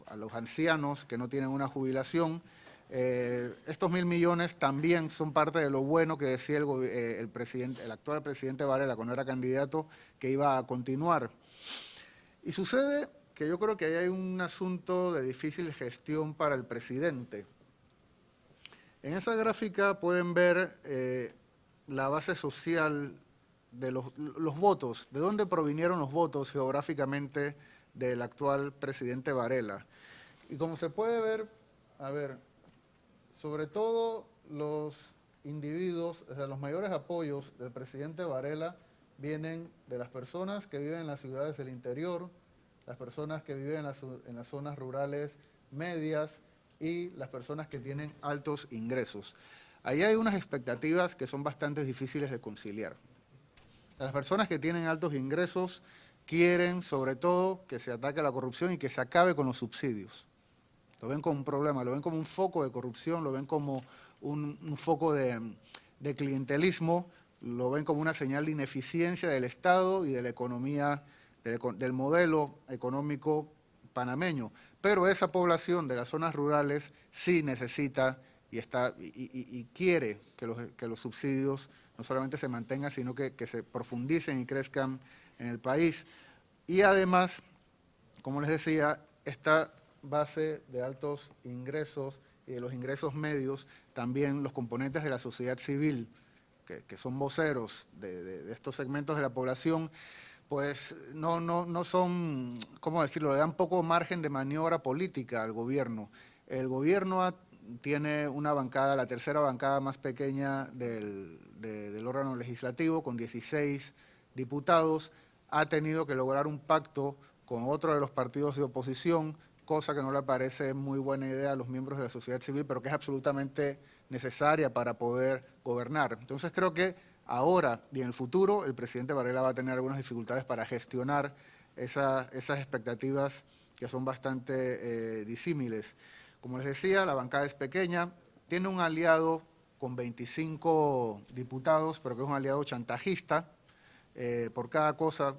a los ancianos que no tienen una jubilación. Estos 1.000 millones también son parte de lo bueno que decía el actual presidente Varela cuando era candidato, que iba a continuar. Y sucede que yo creo que ahí hay un asunto de difícil gestión para el presidente. En esa gráfica pueden ver la base social de los votos, de dónde provinieron los votos geográficamente del actual presidente Varela. Y como se puede ver, sobre todo los individuos, o sea, los mayores apoyos del presidente Varela vienen de las personas que viven en las ciudades del interior, las personas que viven en las zonas rurales medias y las personas que tienen altos ingresos. Ahí hay unas expectativas que son bastante difíciles de conciliar. Las personas que tienen altos ingresos quieren, sobre todo, que se ataque a la corrupción y que se acabe con los subsidios. Lo ven como un problema, lo ven como un foco de corrupción, lo ven como un foco de clientelismo, lo ven como una señal de ineficiencia del Estado y de la economía, del modelo económico panameño. Pero esa población de las zonas rurales sí necesita y quiere que los subsidios no solamente se mantengan, sino que se profundicen y crezcan en el país. Y además, como les decía, esta base de altos ingresos y de los ingresos medios, también los componentes de la sociedad civil, que son voceros de estos segmentos de la población, pues no son, ¿cómo decirlo?, le dan poco margen de maniobra política al gobierno. El gobierno tiene una bancada, la tercera bancada más pequeña del órgano legislativo, con 16 diputados, ha tenido que lograr un pacto con otro de los partidos de oposición, cosa que no le parece muy buena idea a los miembros de la sociedad civil, pero que es absolutamente necesaria para poder gobernar. Entonces creo que ahora y en el futuro el presidente Varela va a tener algunas dificultades para gestionar esas expectativas que son bastante disímiles. Como les decía, la bancada es pequeña, tiene un aliado con 25 diputados, pero que es un aliado chantajista. Por cada cosa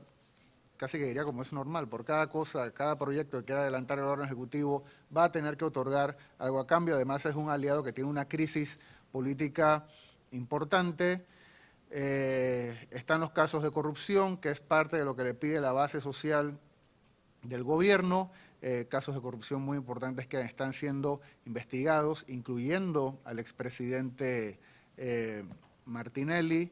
casi que diría como es normal, por cada cosa, cada proyecto que quiera adelantar el órgano ejecutivo va a tener que otorgar algo a cambio. Además es un aliado que tiene una crisis política importante. Están los casos de corrupción, que es parte de lo que le pide la base social del gobierno, casos de corrupción muy importantes que están siendo investigados, incluyendo al expresidente Martinelli.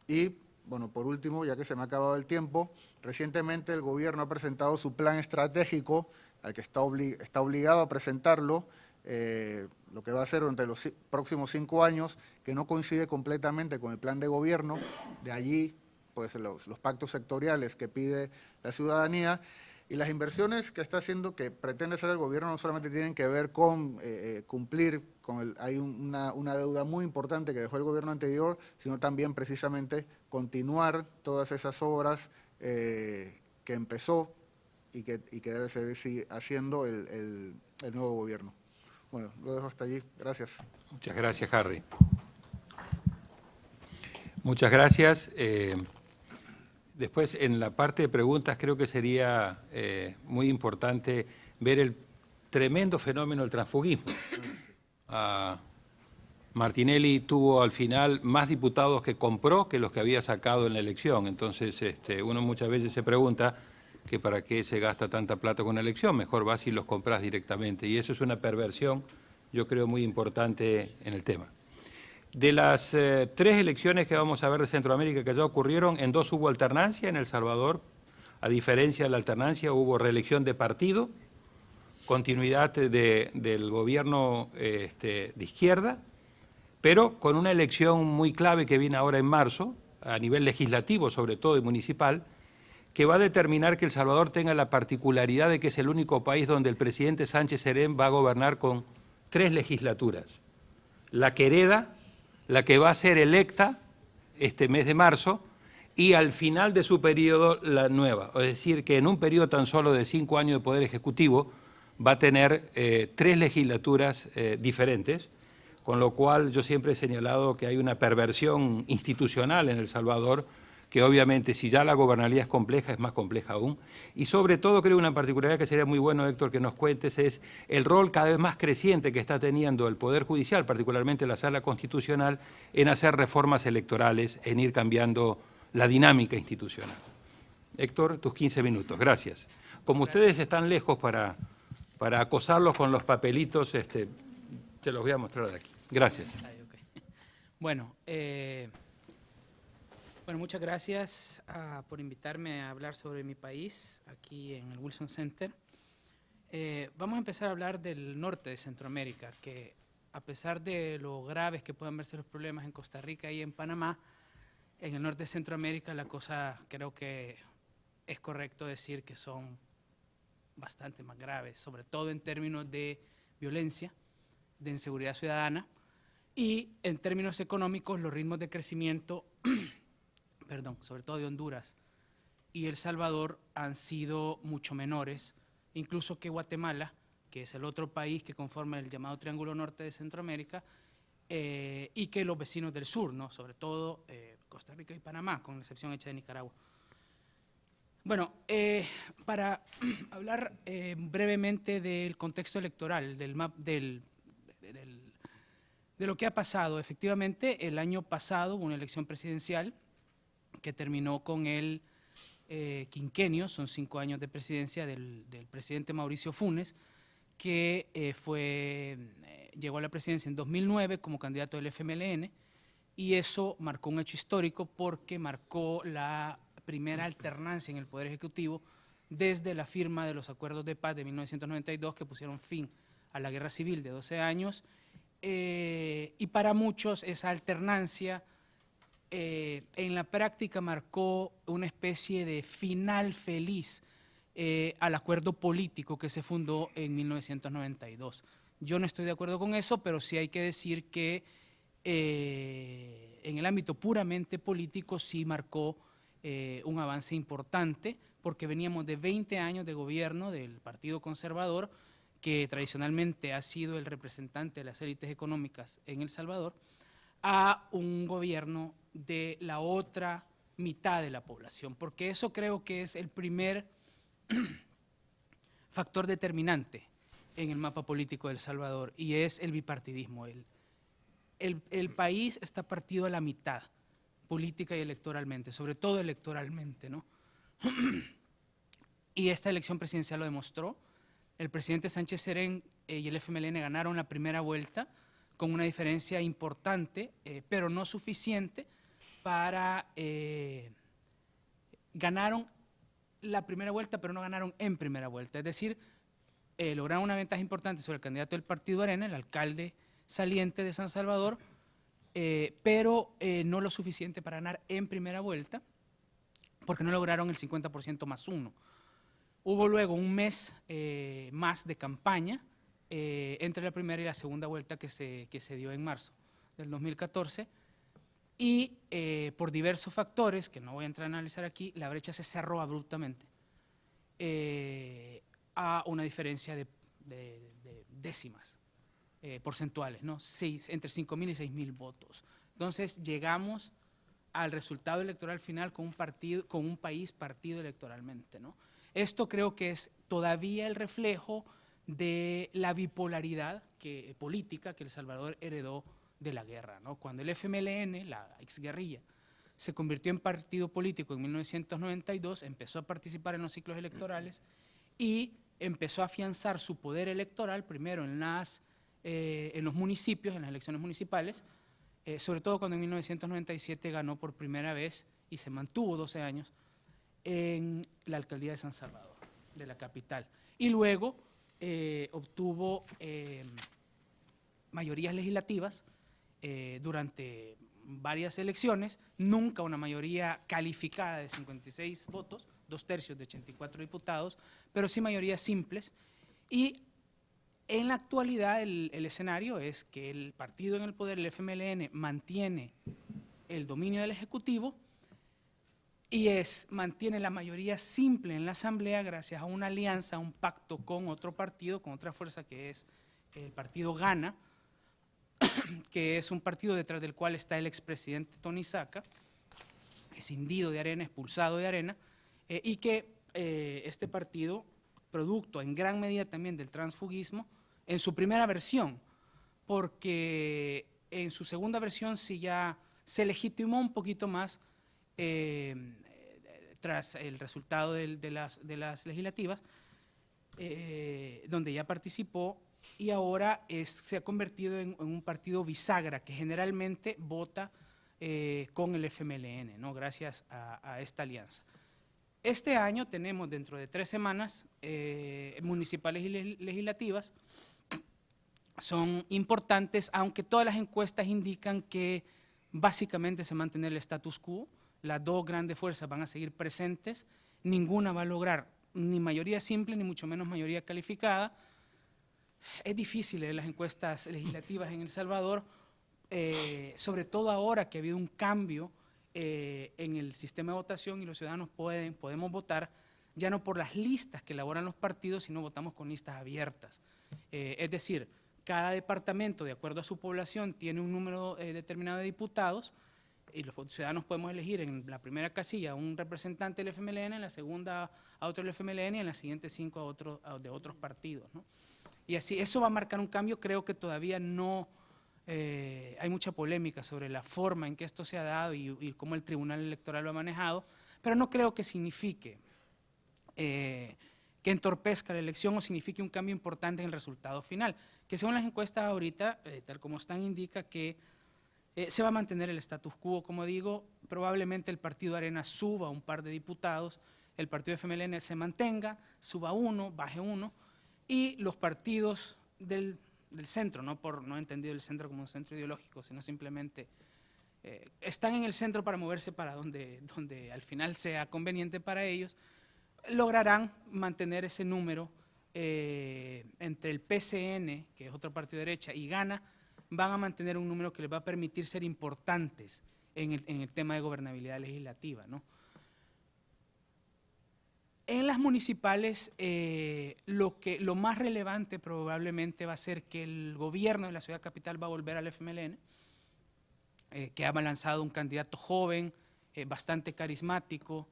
Y, bueno, por último, ya que se me ha acabado el tiempo, recientemente el gobierno ha presentado su plan estratégico, al que está obligado a presentarlo, lo que va a hacer durante los próximos 5 años, que no coincide completamente con el plan de gobierno, de allí pues los pactos sectoriales que pide la ciudadanía, y las inversiones que está haciendo, que pretende hacer el gobierno, no solamente tienen que ver con cumplir con hay una deuda muy importante que dejó el gobierno anterior, sino también precisamente continuar todas esas obras que empezó y que debe seguir haciendo el nuevo gobierno. Bueno, lo dejo hasta allí. Gracias. Muchas gracias, Harry. Muchas gracias. Después, en la parte de preguntas, creo que sería muy importante ver el tremendo fenómeno del transfugismo. Martinelli tuvo al final más diputados que compró que los que había sacado en la elección. Entonces, uno muchas veces se pregunta que para qué se gasta tanta plata con una elección, mejor vas y los compras directamente. Y eso es una perversión, yo creo, muy importante en el tema. De las 3 elecciones que vamos a ver de Centroamérica que ya ocurrieron, en 2 hubo alternancia. En El Salvador, a diferencia de la alternancia, hubo reelección de partido, continuidad del gobierno de izquierda, pero con una elección muy clave que viene ahora en marzo, a nivel legislativo sobre todo y municipal, que va a determinar que El Salvador tenga la particularidad de que es el único país donde el presidente Sánchez Serén va a gobernar con 3 legislaturas. La que hereda, la que va a ser electa este mes de marzo, y al final de su periodo la nueva. Es decir, que en un periodo tan solo de 5 años de poder ejecutivo va a tener 3 legislaturas diferentes, con lo cual yo siempre he señalado que hay una perversión institucional en El Salvador, que obviamente si ya la gobernabilidad es compleja, es más compleja aún. Y sobre todo creo una particularidad que sería muy bueno, Héctor, que nos cuentes, es el rol cada vez más creciente que está teniendo el Poder Judicial, particularmente la Sala Constitucional, en hacer reformas electorales, en ir cambiando la dinámica institucional. Héctor, tus 15 minutos. Gracias. Como ustedes están lejos para acosarlos con los papelitos, te los voy a mostrar de aquí. Gracias. Bueno, muchas gracias por invitarme a hablar sobre mi país aquí en el Wilson Center. Vamos a empezar a hablar del norte de Centroamérica, que a pesar de lo graves que puedan verse los problemas en Costa Rica y en Panamá, en el norte de Centroamérica la cosa creo que es correcto decir que son bastante más graves, sobre todo en términos de violencia, de inseguridad ciudadana, y en términos económicos los ritmos de crecimiento sobre todo de Honduras y El Salvador han sido mucho menores, incluso que Guatemala, que es el otro país que conforma el llamado Triángulo Norte de Centroamérica, y que los vecinos del sur, ¿no? Sobre todo Costa Rica y Panamá, con la excepción hecha de Nicaragua. Bueno, para hablar brevemente del contexto electoral, de lo que ha pasado. Efectivamente, el año pasado hubo una elección presidencial que terminó con el quinquenio, son 5 años de presidencia del presidente Mauricio Funes, que llegó a la presidencia en 2009 como candidato del FMLN, y eso marcó un hecho histórico porque marcó la primera alternancia en el Poder Ejecutivo desde la firma de los acuerdos de paz de 1992 que pusieron fin a la guerra civil de 12 años, y para muchos esa alternancia en la práctica marcó una especie de final feliz al acuerdo político que se fundó en 1992. Yo no estoy de acuerdo con eso, pero sí hay que decir que en el ámbito puramente político sí marcó un avance importante, porque veníamos de 20 años de gobierno del Partido Conservador, que tradicionalmente ha sido el representante de las élites económicas en El Salvador, a un gobierno de la otra mitad de la población, porque eso creo que es el primer factor determinante en el mapa político de El Salvador, y es el bipartidismo. El país está partido a la mitad, política y electoralmente, sobre todo electoralmente, ¿no? Y esta elección presidencial lo demostró. El presidente Sánchez Serén y el FMLN ganaron la primera vuelta con una diferencia importante, pero no suficiente para… ganaron la primera vuelta, pero no ganaron en primera vuelta. Es decir, lograron una ventaja importante sobre el candidato del Partido Arena, el alcalde saliente de San Salvador, pero no lo suficiente para ganar en primera vuelta, porque no lograron el 50% más uno. Hubo luego un mes más de campaña entre la primera y la segunda vuelta que se dio en marzo del 2014, y por diversos factores, que no voy a entrar a analizar aquí, la brecha se cerró abruptamente a una diferencia de décimas porcentuales, ¿no? Entre 5.000 y 6.000 votos. Entonces llegamos al resultado electoral final con un país partido electoralmente, ¿no? Esto creo que es todavía el reflejo de la bipolaridad política que El Salvador heredó de la guerra, ¿no? Cuando el FMLN, la exguerrilla, se convirtió en partido político en 1992, empezó a participar en los ciclos electorales y empezó a afianzar su poder electoral, primero en los municipios, en las elecciones municipales, sobre todo cuando en 1997 ganó por primera vez y se mantuvo 12 años en la alcaldía de San Salvador, de la capital. Y luego obtuvo mayorías legislativas durante varias elecciones, nunca una mayoría calificada de 56 votos, 2/3 de 84 diputados, pero sí mayorías simples. Y en la actualidad el escenario es que el partido en el poder, el FMLN, mantiene el dominio del Ejecutivo y mantiene la mayoría simple en la Asamblea gracias a una alianza, un pacto con otro partido, con otra fuerza que es el partido Gana, que es un partido detrás del cual está el expresidente Tony Saca, escindido de Arena, expulsado de Arena, y que este partido, producto en gran medida también del transfugismo, en su primera versión, porque en su segunda versión sí ya se legitimó un poquito más tras el resultado de las legislativas, donde ya participó, y ahora se ha convertido en un partido bisagra que generalmente vota con el FMLN, ¿no? Gracias a esta alianza. Este año tenemos dentro de 3 semanas municipales y legislativas. Son importantes, aunque todas las encuestas indican que básicamente se mantiene el status quo. Las dos grandes fuerzas van a seguir presentes, ninguna va a lograr ni mayoría simple ni mucho menos mayoría calificada. Es difícil leer las encuestas legislativas en El Salvador, sobre todo ahora que ha habido un cambio en el sistema de votación y los ciudadanos podemos votar ya no por las listas que elaboran los partidos, sino votamos con listas abiertas. Es decir, cada departamento, de acuerdo a su población, tiene un número determinado de diputados y los ciudadanos podemos elegir en la primera casilla a un representante del FMLN, en la segunda a otro del FMLN y en la siguiente 5 de otros partidos, ¿no? Y así, eso va a marcar un cambio. Creo que todavía no hay mucha polémica sobre la forma en que esto se ha dado y cómo el Tribunal Electoral lo ha manejado, pero no creo que signifique que entorpezca la elección o signifique un cambio importante en el resultado final, que según las encuestas ahorita, tal como están, indica que se va a mantener el status quo, como digo. Probablemente el partido Arena suba un par de diputados, el partido FMLN se mantenga, suba 1, baje 1, y los partidos del centro, no he entendido el centro como un centro ideológico, sino simplemente están en el centro para moverse para donde al final sea conveniente para ellos, lograrán mantener ese número. Entre el PCN, que es otro partido de derecha, y Gana, van a mantener un número que les va a permitir ser importantes en el tema de gobernabilidad legislativa, ¿no? En las municipales, lo más relevante probablemente va a ser que el gobierno de la ciudad capital va a volver al FMLN, que ha lanzado un candidato joven, bastante carismático,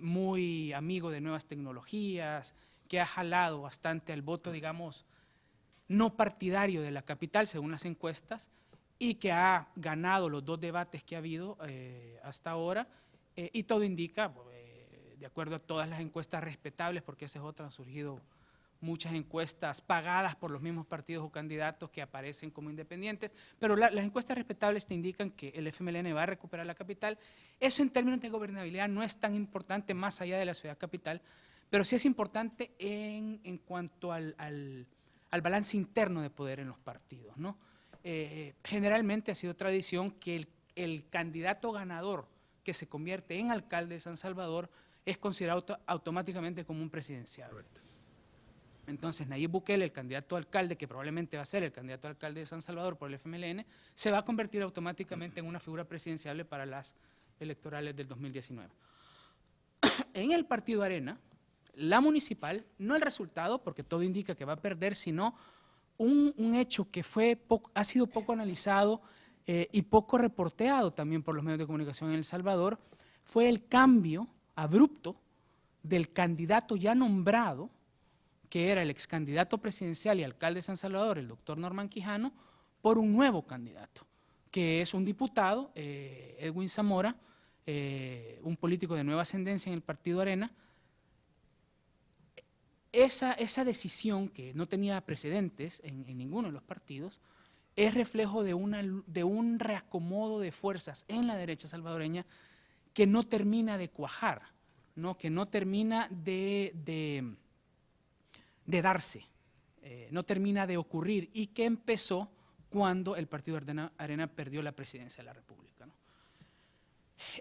muy amigo de nuevas tecnologías, que ha jalado bastante al voto, digamos, no partidario de la capital, según las encuestas, y que ha ganado los 2 debates que ha habido hasta ahora, y todo indica, de acuerdo a todas las encuestas respetables, porque esa es otra, han surgido muchas encuestas pagadas por los mismos partidos o candidatos que aparecen como independientes, pero las encuestas respetables te indican que el FMLN va a recuperar la capital. Eso en términos de gobernabilidad no es tan importante más allá de la ciudad capital, pero sí es importante en cuanto al balance interno de poder en los partidos, ¿no? Generalmente ha sido tradición que el candidato ganador que se convierte en alcalde de San Salvador es considerado automáticamente como un presidencial. Correcto. Entonces, Nayib Bukele, el candidato a alcalde, que probablemente va a ser el candidato a alcalde de San Salvador por el FMLN, se va a convertir automáticamente en una figura presidenciable para las electorales del 2019. En el partido Arena, la municipal, no el resultado, porque todo indica que va a perder, sino un hecho que ha sido poco analizado y poco reporteado también por los medios de comunicación en El Salvador, fue el cambio abrupto del candidato ya nombrado, que era el ex candidato presidencial y alcalde de San Salvador, el doctor Norman Quijano, por un nuevo candidato, que es un diputado, Edwin Zamora, un político de nueva ascendencia en el partido Arena. Esa decisión, que no tenía precedentes en ninguno de los partidos, es reflejo de un reacomodo de fuerzas en la derecha salvadoreña que no termina de cuajar, ¿no? Que no termina de darse, no termina de ocurrir, y que empezó cuando el partido Arena perdió la presidencia de la República, ¿no?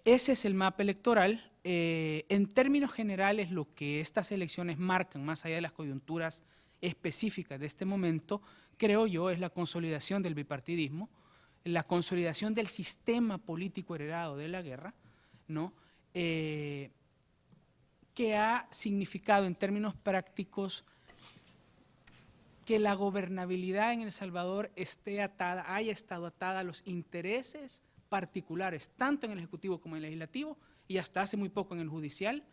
Ese es el mapa electoral. En términos generales, lo que estas elecciones marcan, más allá de las coyunturas específicas de este momento, creo yo, es la consolidación del bipartidismo, la consolidación del sistema político heredado de la guerra, ¿no? Que ha significado en términos prácticos que la gobernabilidad en El Salvador haya estado atada a los intereses particulares, tanto en el Ejecutivo como en el Legislativo, y hasta hace muy poco en el Judicial,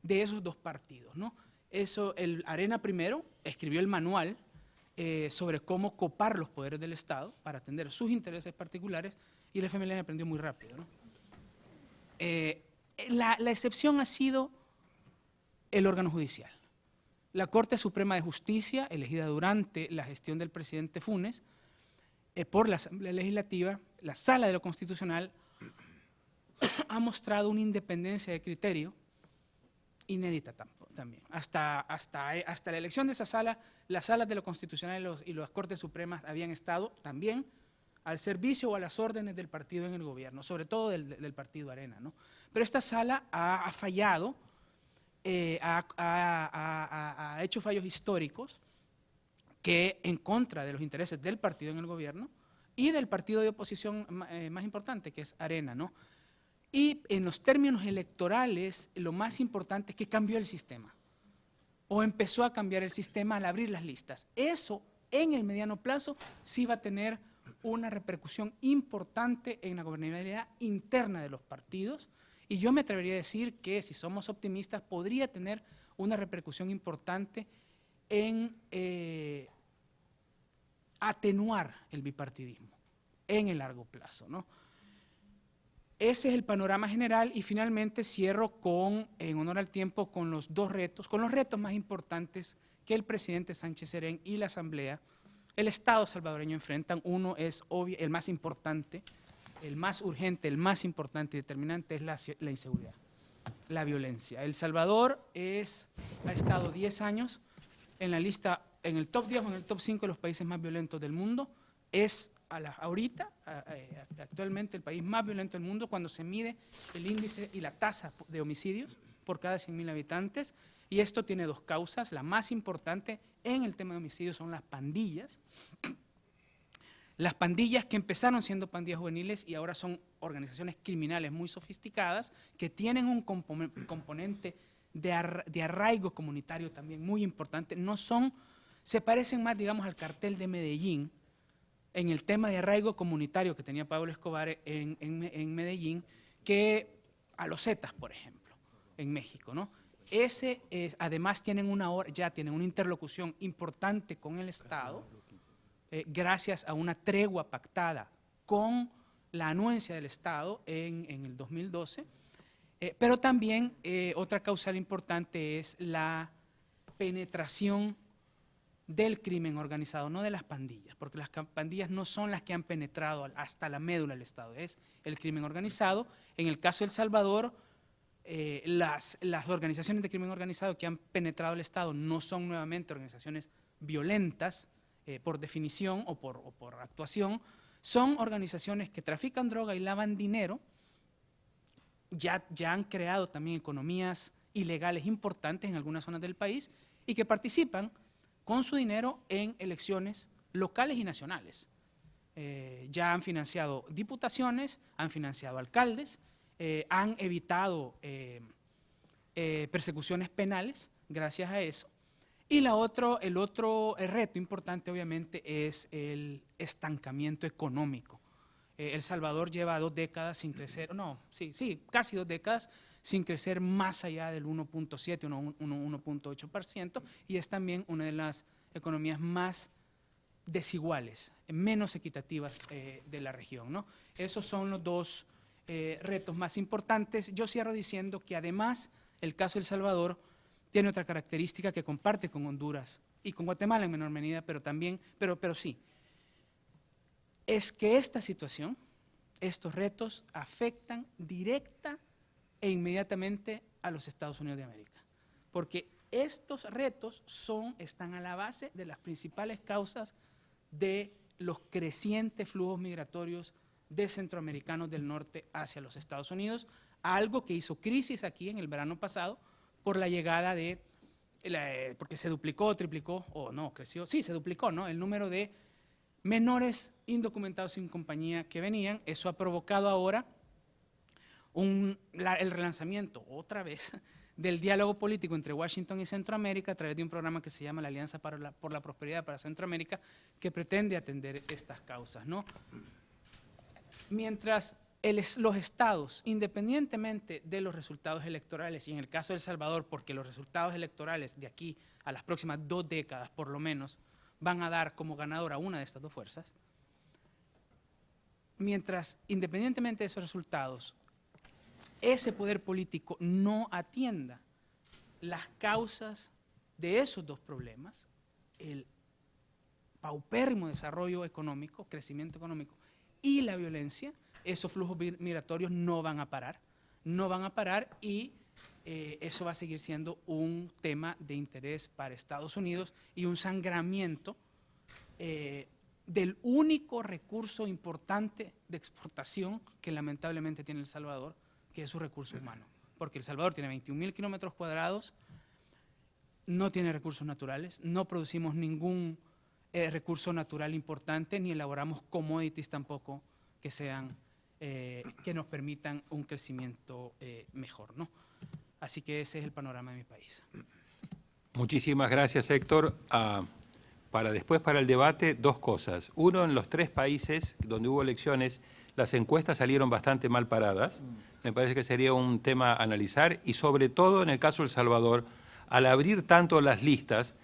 de esos 2 partidos, ¿no? El Arena primero escribió el manual sobre cómo copar los poderes del Estado para atender sus intereses particulares, y el FMLN aprendió muy rápido, ¿no? La excepción ha sido el órgano judicial. La Corte Suprema de Justicia, elegida durante la gestión del presidente Funes, por la Asamblea Legislativa, la Sala de lo Constitucional ha mostrado una independencia de criterio inédita también. Hasta la elección de esa sala, las salas de lo Constitucional y las Cortes Supremas habían estado también al servicio o a las órdenes del partido en el gobierno, sobre todo del partido Arena, ¿no? Pero esta sala ha fallado, ha hecho fallos históricos que en contra de los intereses del partido en el gobierno y del partido de oposición más importante, que es Arena, ¿no? Y en los términos electorales, lo más importante es que cambió el sistema, o empezó a cambiar el sistema al abrir las listas. Eso, en el mediano plazo, sí va a tener una repercusión importante en la gobernabilidad interna de los partidos, y yo me atrevería a decir que, si somos optimistas, podría tener una repercusión importante en atenuar el bipartidismo en el largo plazo, ¿no? Ese es el panorama general, y finalmente cierro en honor al tiempo, con los retos más importantes que el presidente Sánchez Serén y la Asamblea, el Estado salvadoreño enfrentan. Uno es obvio, el más importante, el más urgente, el más importante y determinante es la inseguridad, la violencia. El Salvador ha estado 10 años en la lista, en el top 10 o en el top 5 de los países más violentos del mundo. Es actualmente el país más violento del mundo cuando se mide el índice y la tasa de homicidios por cada 100.000 habitantes, y esto tiene 2 causas. La más importante en el tema de homicidios son las pandillas. Las pandillas que empezaron siendo pandillas juveniles y ahora son organizaciones criminales muy sofisticadas que tienen un componente de arraigo comunitario también muy importante. Se parecen más, digamos, al cartel de Medellín, en el tema de arraigo comunitario que tenía Pablo Escobar en Medellín, que a los Zetas, por ejemplo, en México, ¿no? Además ya tienen una interlocución importante con el Estado, gracias a una tregua pactada con la anuencia del Estado en el 2012, pero también otra causal importante es la penetración del crimen organizado, no de las pandillas, porque las pandillas no son las que han penetrado hasta la médula del Estado, es el crimen organizado. En el caso de El Salvador, las organizaciones de crimen organizado que han penetrado el Estado no son nuevamente organizaciones violentas, por definición o por actuación, son organizaciones que trafican droga y lavan dinero, ya han creado también economías ilegales importantes en algunas zonas del país y que participan con su dinero en elecciones locales y nacionales. Ya han financiado diputaciones, han financiado alcaldes, han evitado persecuciones penales gracias a eso. Y el otro reto importante, obviamente, es el estancamiento económico. El Salvador lleva 2 décadas sin crecer, casi 2 décadas sin crecer más allá del 1.7, 1.8%, y es también una de las economías más desiguales, menos equitativas de la región, ¿no? Esos son los 2 retos más importantes. Yo cierro diciendo que además el caso de El Salvador tiene otra característica que comparte con Honduras y con Guatemala en menor medida, pero sí, es que esta situación, estos retos afectan directa e inmediatamente a los Estados Unidos de América, porque estos retos están a la base de las principales causas de los crecientes flujos migratorios de centroamericanos del norte hacia los Estados Unidos, algo que hizo crisis aquí en el verano pasado por la llegada porque se duplicó, triplicó, creció, se duplicó, ¿no?, el número de menores indocumentados sin compañía que venían. Eso ha provocado ahora el relanzamiento, otra vez, del diálogo político entre Washington y Centroamérica a través de un programa que se llama la Alianza por la Prosperidad para Centroamérica, que pretende atender estas causas, ¿no? Mientras los estados, independientemente de los resultados electorales, y en el caso de El Salvador, porque los resultados electorales de aquí a las próximas 2 décadas, por lo menos, van a dar como ganadora una de estas 2 fuerzas, mientras, independientemente de esos resultados, ese poder político no atienda las causas de esos 2 problemas, el paupérrimo desarrollo económico, crecimiento económico y la violencia, esos flujos migratorios no van a parar y eso va a seguir siendo un tema de interés para Estados Unidos y un sangramiento del único recurso importante de exportación que lamentablemente tiene El Salvador, que es su recurso humano, porque El Salvador tiene 21.000 kilómetros cuadrados, no tiene recursos naturales, no producimos ningún recurso natural importante, ni elaboramos commodities tampoco que sean que nos permitan un crecimiento mejor, ¿no? Así que ese es el panorama de mi país. Muchísimas gracias, Héctor. Para el debate, 2 cosas. Uno, en los 3 países donde hubo elecciones, las encuestas salieron bastante mal paradas. Me parece que sería un tema a analizar, y sobre todo en el caso de El Salvador, al abrir tanto las listas,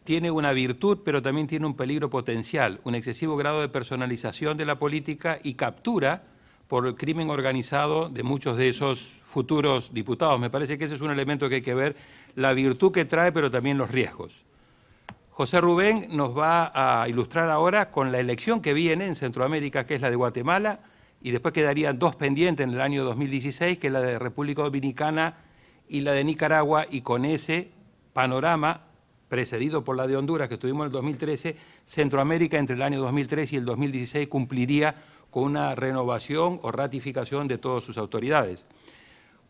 tiene una virtud, pero también tiene un peligro potencial, un excesivo grado de personalización de la política y captura por el crimen organizado de muchos de esos futuros diputados. Me parece que ese es un elemento que hay que ver, la virtud que trae, pero también los riesgos. José Rubén nos va a ilustrar ahora con la elección que viene en Centroamérica, que es la de Guatemala, y después quedarían 2 pendientes en el año 2016, que es la de República Dominicana y la de Nicaragua, y con ese panorama, precedido por la de Honduras, que tuvimos en el 2013, Centroamérica entre el año 2013 y el 2016 cumpliría con una renovación o ratificación de todas sus autoridades.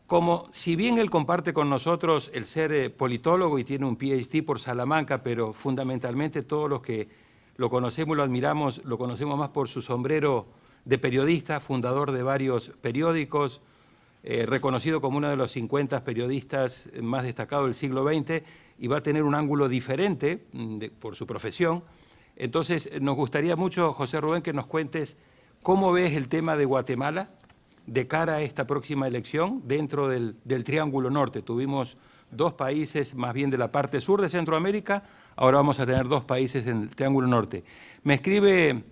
Como, si bien él comparte con nosotros el ser politólogo y tiene un PhD por Salamanca, pero fundamentalmente todos los que lo conocemos y lo admiramos, lo conocemos más por su sombrero de periodista, fundador de varios periódicos, reconocido como uno de los 50 periodistas más destacados del siglo XX, y va a tener un ángulo diferente por su profesión. Entonces, nos gustaría mucho, José Rubén, que nos cuentes cómo ves el tema de Guatemala, de cara a esta próxima elección dentro del Triángulo Norte. Tuvimos 2 países más bien de la parte sur de Centroamérica, ahora vamos a tener 2 países en el Triángulo Norte. Me escribe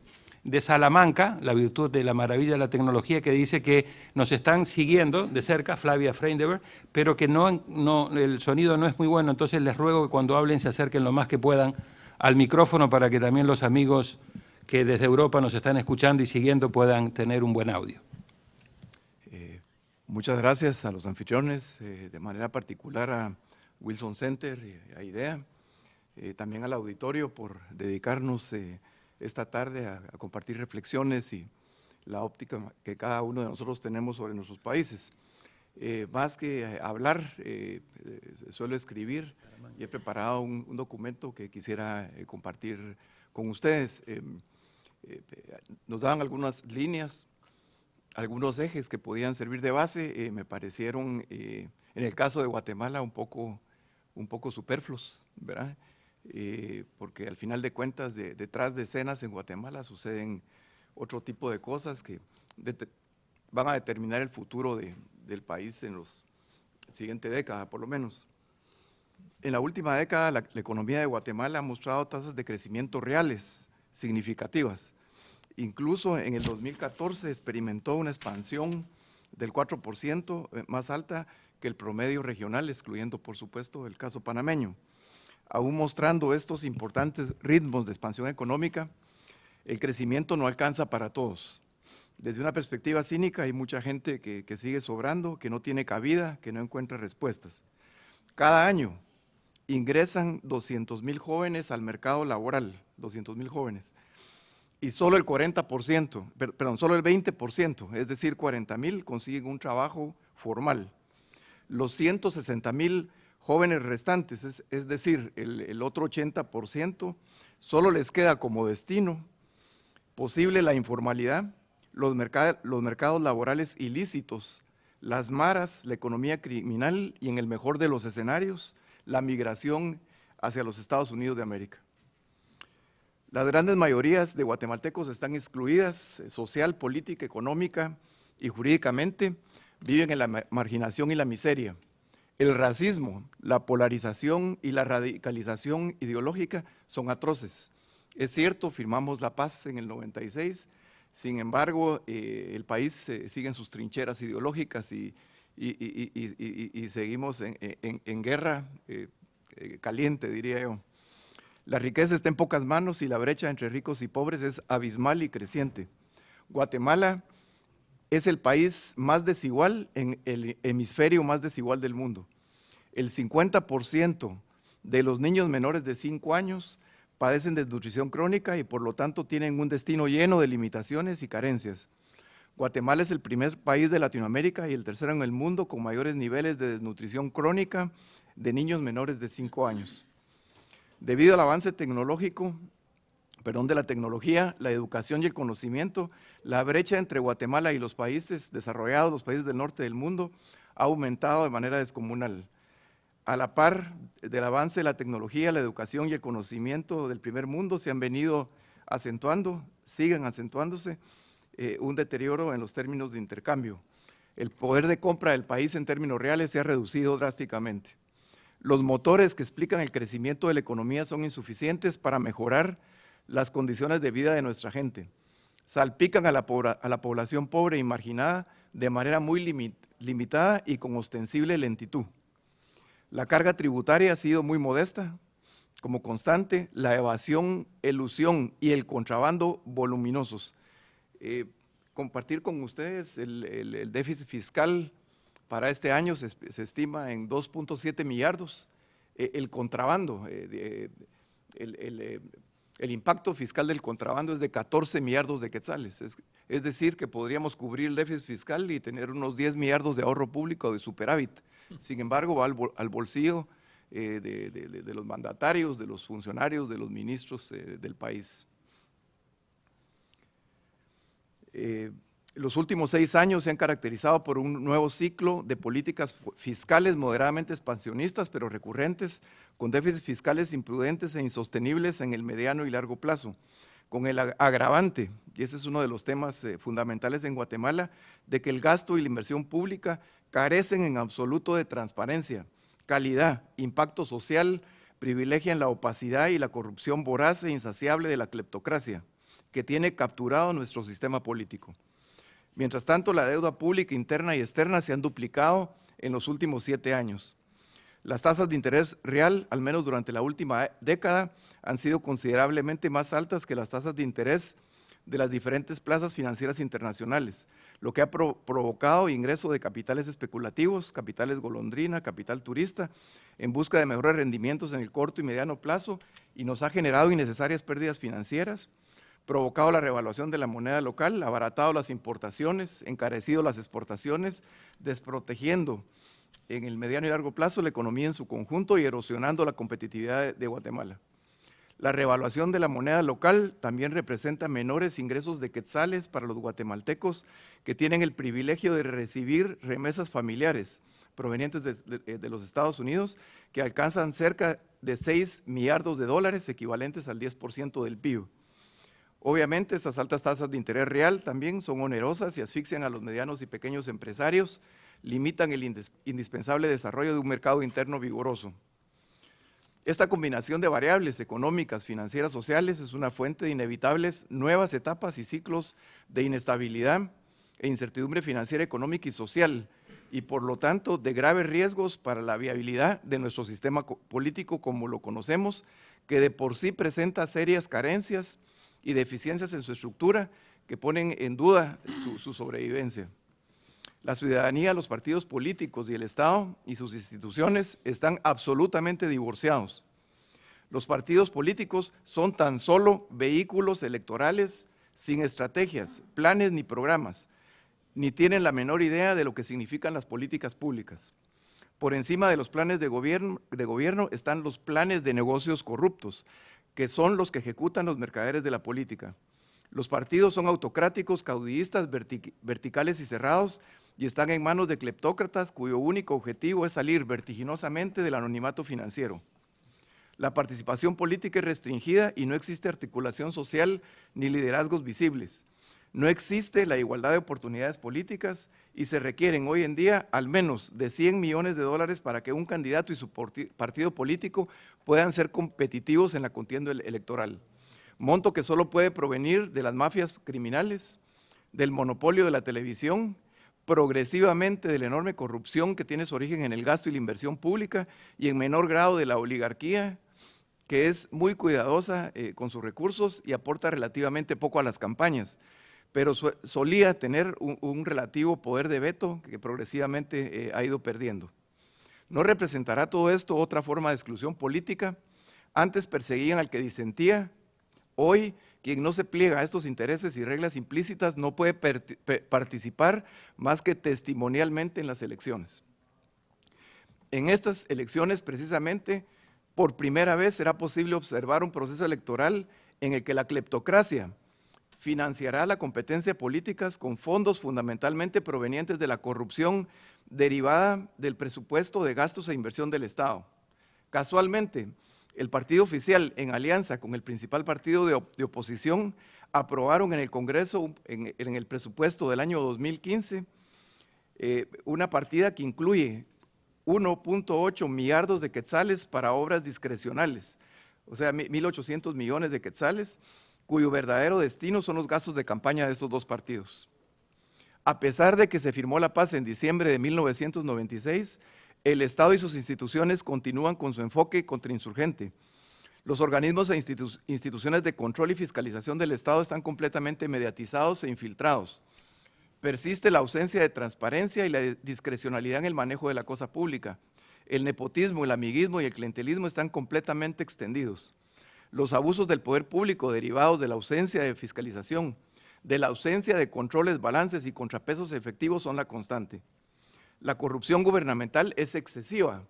de Salamanca, la virtud de la maravilla de la tecnología, que dice que nos están siguiendo de cerca, Flavia Freindeber, pero que el sonido no es muy bueno, entonces les ruego que cuando hablen se acerquen lo más que puedan al micrófono para que también los amigos que desde Europa nos están escuchando y siguiendo puedan tener un buen audio. Muchas gracias a los anfitriones, de manera particular a Wilson Center y a IDEA, también al auditorio por dedicarnos esta tarde a compartir reflexiones y la óptica que cada uno de nosotros tenemos sobre nuestros países. Más que hablar, suelo escribir y he preparado un documento que quisiera compartir con ustedes. Nos daban algunas líneas, algunos ejes que podían servir de base, me parecieron, en el caso de Guatemala, un poco superfluos, ¿verdad? Porque al final de cuentas, detrás de escenas en Guatemala suceden otro tipo de cosas que van a determinar el futuro del país en la siguiente década, por lo menos. En la última década, la economía de Guatemala ha mostrado tasas de crecimiento reales significativas. Incluso en el 2014 experimentó una expansión del 4%, más alta que el promedio regional, excluyendo, por supuesto, el caso panameño. Aún mostrando estos importantes ritmos de expansión económica, el crecimiento no alcanza para todos. Desde una perspectiva cínica, hay mucha gente que sigue sobrando, que no tiene cabida, que no encuentra respuestas. Cada año ingresan 200,000 jóvenes al mercado laboral, 200,000 jóvenes, y solo el 40%, perdón, solo el 20%, es decir, 40,000 consiguen un trabajo formal. Los 160,000 jóvenes restantes, es decir, el otro 80%, solo les queda como destino posible la informalidad, los mercados laborales ilícitos, las maras, la economía criminal y, en el mejor de los escenarios, la migración hacia los Estados Unidos de América. Las grandes mayorías de guatemaltecos están excluidas social, política, económica y jurídicamente, viven en la marginación y la miseria. El racismo, la polarización y la radicalización ideológica son atroces. Es cierto, firmamos la paz en el 96, sin embargo, el país sigue en sus trincheras ideológicas y seguimos en guerra caliente, diría yo. La riqueza está en pocas manos y la brecha entre ricos y pobres es abismal y creciente. Guatemala es el país más desigual en el hemisferio más desigual del mundo. El 50% de los niños menores de 5 años padecen desnutrición crónica y por lo tanto tienen un destino lleno de limitaciones y carencias. Guatemala es el primer país de Latinoamérica y el tercero en el mundo con mayores niveles de desnutrición crónica de niños menores de 5 años. Debido al avance tecnológico, de la tecnología, la educación y el conocimiento, la brecha entre Guatemala y los países desarrollados, los países del norte del mundo, ha aumentado de manera descomunal. A la par del avance de la tecnología, la educación y el conocimiento del primer mundo se han venido acentuando, siguen acentuándose, un deterioro en los términos de intercambio. El poder de compra del país en términos reales se ha reducido drásticamente. Los motores que explican el crecimiento de la economía son insuficientes para mejorar las condiciones de vida de nuestra gente. Salpican a la población pobre y marginada de manera muy limitada y con ostensible lentitud. La carga tributaria ha sido muy modesta, como constante, la evasión, elusión y el contrabando voluminosos. Compartir con ustedes el déficit fiscal para este año se estima en 2.7 millardos. El contrabando, el impacto fiscal del contrabando es de 14 millardos de quetzales. Es decir, que podríamos cubrir el déficit fiscal y tener unos 10 millardos de ahorro público de superávit. Sin embargo, va al bolsillo de los mandatarios, de los funcionarios, de los ministros del país. Los últimos 6 años se han caracterizado por un nuevo ciclo de políticas fiscales moderadamente expansionistas, pero recurrentes, con déficits fiscales imprudentes e insostenibles en el mediano y largo plazo. con el agravante, y ese es uno de los temas fundamentales en Guatemala, de que el gasto y la inversión pública carecen en absoluto de transparencia, calidad, impacto social, privilegian la opacidad y la corrupción voraz e insaciable de la cleptocracia, que tiene capturado nuestro sistema político. Mientras tanto, la deuda pública interna y externa se han duplicado en los últimos 7 años. Las tasas de interés real, al menos durante la última década, han sido considerablemente más altas que las tasas de interés de las diferentes plazas financieras internacionales, lo que ha provocado ingreso de capitales especulativos, capitales golondrina, capital turista, en busca de mejores rendimientos en el corto y mediano plazo, y nos ha generado innecesarias pérdidas financieras, provocado la revaluación de la moneda local, abaratado las importaciones, encarecido las exportaciones, desprotegiendo en el mediano y largo plazo la economía en su conjunto y erosionando la competitividad de Guatemala. La revaluación de la moneda local también representa menores ingresos de quetzales para los guatemaltecos que tienen el privilegio de recibir remesas familiares provenientes de los Estados Unidos, que alcanzan cerca de 6 millardos de dólares, equivalentes al 10% del PIB. Obviamente, estas altas tasas de interés real también son onerosas y asfixian a los medianos y pequeños empresarios, limitan el indispensable desarrollo de un mercado interno vigoroso. Esta combinación de variables económicas, financieras, sociales es una fuente de inevitables nuevas etapas y ciclos de inestabilidad e incertidumbre financiera, económica y social, y por lo tanto de graves riesgos para la viabilidad de nuestro sistema político como lo conocemos, que de por sí presenta serias carencias y deficiencias en su estructura que ponen en duda su sobrevivencia. La ciudadanía, los partidos políticos y el Estado y sus instituciones están absolutamente divorciados. Los partidos políticos son tan solo vehículos electorales sin estrategias, planes ni programas, ni tienen la menor idea de lo que significan las políticas públicas. Por encima de los planes de gobierno están los planes de negocios corruptos, que son los que ejecutan los mercaderes de la política. Los partidos son autocráticos, caudillistas, verticales y cerrados, y están en manos de cleptócratas cuyo único objetivo es salir vertiginosamente del anonimato financiero. La participación política es restringida y no existe articulación social ni liderazgos visibles. No existe la igualdad de oportunidades políticas y se requieren hoy en día al menos de 100 millones de dólares para que un candidato y su partido político puedan ser competitivos en la contienda electoral. Monto que solo puede provenir de las mafias criminales, del monopolio de la televisión, progresivamente de la enorme corrupción que tiene su origen en el gasto y la inversión pública y en menor grado de la oligarquía, que es muy cuidadosa con sus recursos y aporta relativamente poco a las campañas, pero solía tener un relativo poder de veto que progresivamente ha ido perdiendo. ¿No representará todo esto otra forma de exclusión política? Antes perseguían al que disentía, hoy quien no se pliega a estos intereses y reglas implícitas no puede participar más que testimonialmente en las elecciones. En estas elecciones, precisamente, por primera vez será posible observar un proceso electoral en el que la cleptocracia financiará la competencia políticas con fondos fundamentalmente provenientes de la corrupción derivada del presupuesto de gastos e inversión del Estado. Casualmente, el partido oficial, en alianza con el principal partido de oposición, aprobaron en el Congreso, en el presupuesto del año 2015, una partida que incluye 1.8 millardos de quetzales para obras discrecionales, o sea, 1.800 millones de quetzales, cuyo verdadero destino son los gastos de campaña de estos dos partidos. A pesar de que se firmó la paz en diciembre de 1996, el Estado y sus instituciones continúan con su enfoque contrainsurgente. Los organismos e instituciones de control y fiscalización del Estado están completamente mediatizados e infiltrados. Persiste la ausencia de transparencia y la discrecionalidad en el manejo de la cosa pública. El nepotismo, el amiguismo y el clientelismo están completamente extendidos. Los abusos del poder público derivados de la ausencia de fiscalización, de la ausencia de controles, balances y contrapesos efectivos son la constante. La corrupción gubernamental es excesiva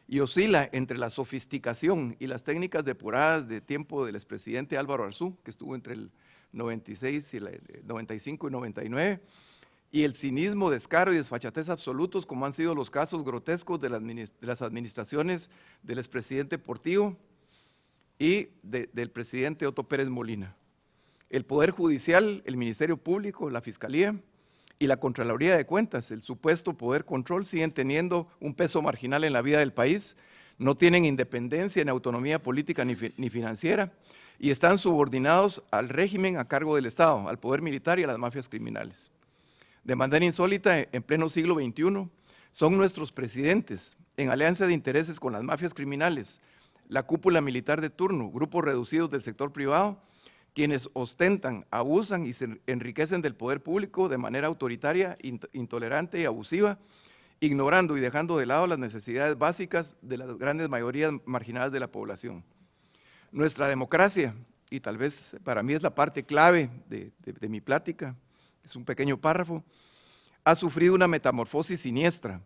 y oscila entre la sofisticación y las técnicas depuradas de tiempo del expresidente Álvaro Arzú, que estuvo entre el 95 y 99, y el cinismo, descaro y desfachatez absolutos, como han sido los casos grotescos de las administraciones del expresidente Portillo y del presidente Otto Pérez Molina. El Poder Judicial, el Ministerio Público, la Fiscalía y la Contraloría de Cuentas, el supuesto poder control, siguen teniendo un peso marginal en la vida del país, no tienen independencia ni autonomía política ni financiera y están subordinados al régimen a cargo del Estado, al poder militar y a las mafias criminales. De manera insólita, en pleno siglo XXI, son nuestros presidentes, en alianza de intereses con las mafias criminales, la cúpula militar de turno, grupos reducidos del sector privado, quienes ostentan, abusan y se enriquecen del poder público de manera autoritaria, intolerante y abusiva, ignorando y dejando de lado las necesidades básicas de las grandes mayorías marginadas de la población. Nuestra democracia, y tal vez para mí es la parte clave de mi plática, es un pequeño párrafo, ha sufrido una metamorfosis siniestra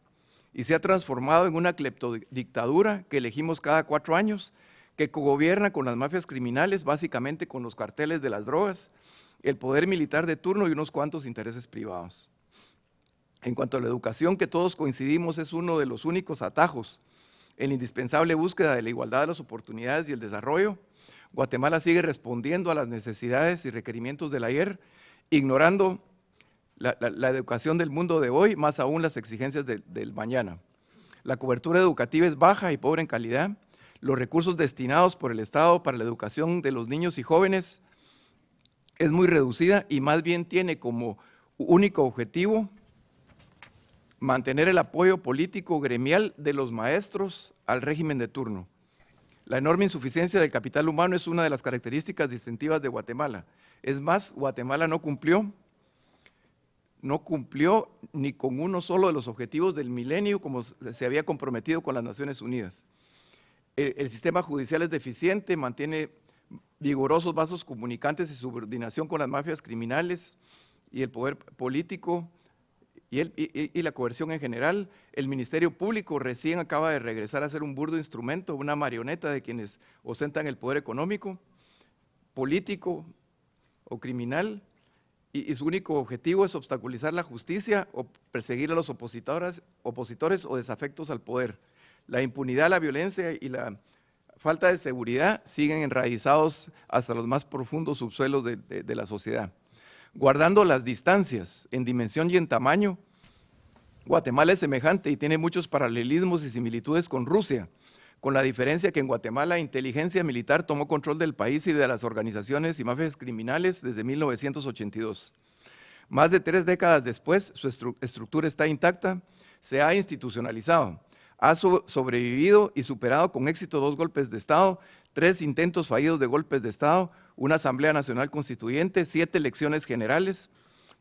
y se ha transformado en una cleptodictadura que elegimos cada 4 años, que cogobierna con las mafias criminales, básicamente con los carteles de las drogas, el poder militar de turno y unos cuantos intereses privados. En cuanto a la educación, que todos coincidimos es uno de los únicos atajos en la indispensable búsqueda de la igualdad de las oportunidades y el desarrollo, Guatemala sigue respondiendo a las necesidades y requerimientos del ayer, ignorando la educación del mundo de hoy, más aún las exigencias del mañana. La cobertura educativa es baja y pobre en calidad, los recursos destinados por el Estado para la educación de los niños y jóvenes es muy reducida y más bien tiene como único objetivo mantener el apoyo político gremial de los maestros al régimen de turno. La enorme insuficiencia del capital humano es una de las características distintivas de Guatemala. Es más, Guatemala no cumplió ni con uno solo de los objetivos del milenio como se había comprometido con las Naciones Unidas. El sistema judicial es deficiente, mantiene vigorosos vasos comunicantes y subordinación con las mafias criminales y el poder político y la coerción en general. El Ministerio Público recién acaba de regresar a ser un burdo instrumento, una marioneta de quienes ostentan el poder económico, político o criminal, y su único objetivo es obstaculizar la justicia o perseguir a los opositores o desafectos al poder. La impunidad, la violencia y la falta de seguridad siguen enraizados hasta los más profundos subsuelos de la sociedad. Guardando las distancias en dimensión y en tamaño, Guatemala es semejante y tiene muchos paralelismos y similitudes con Rusia, con la diferencia que en Guatemala la inteligencia militar tomó control del país y de las organizaciones y mafias criminales desde 1982. Más de 3 décadas después, su estructura está intacta, se ha institucionalizado, ha sobrevivido y superado con éxito 2 golpes de Estado, 3 intentos fallidos de golpes de Estado, una Asamblea Nacional Constituyente, 7 elecciones generales,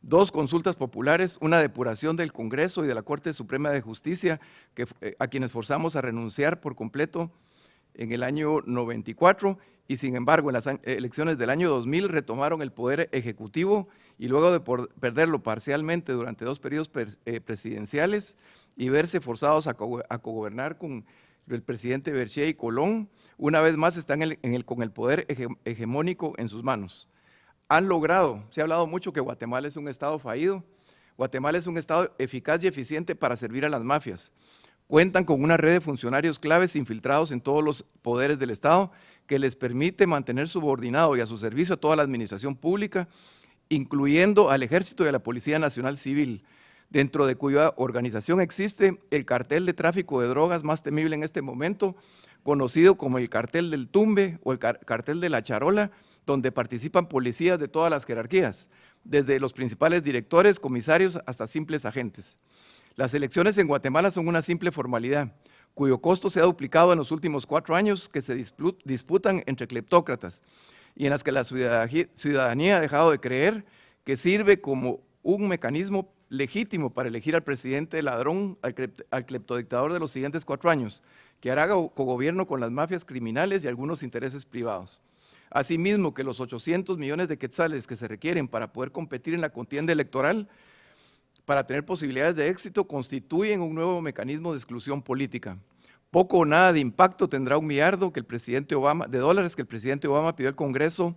2 consultas populares, una depuración del Congreso y de la Corte Suprema de Justicia, a quienes forzamos a renunciar por completo en el año 94, y sin embargo en las elecciones del año 2000 retomaron el poder ejecutivo y luego de perderlo parcialmente durante 2 periodos presidenciales y verse forzados a cogobernar con el presidente Berché y Colón, una vez más están con el poder hegemónico en sus manos. Han logrado, se ha hablado mucho que Guatemala es un estado fallido, Guatemala es un estado eficaz y eficiente para servir a las mafias. Cuentan con una red de funcionarios claves infiltrados en todos los poderes del Estado que les permite mantener subordinado y a su servicio a toda la administración pública, incluyendo al Ejército y a la Policía Nacional Civil, dentro de cuya organización existe el cartel de tráfico de drogas más temible en este momento, conocido como el cartel del Tumbe o el cartel de la Charola, donde participan policías de todas las jerarquías, desde los principales directores, comisarios, hasta simples agentes. Las elecciones en Guatemala son una simple formalidad, cuyo costo se ha duplicado en los últimos 4 años que se disputan entre cleptócratas y en las que la ciudadanía ha dejado de creer que sirve como un mecanismo legítimo para elegir al presidente ladrón, al cleptodictador de los siguientes 4 años, que hará cogobierno con las mafias criminales y algunos intereses privados. Asimismo, que los 800 millones de quetzales que se requieren para poder competir en la contienda electoral, para tener posibilidades de éxito, constituyen un nuevo mecanismo de exclusión política. Poco o nada de impacto tendrá $1 milliardo que el presidente Obama pidió al Congreso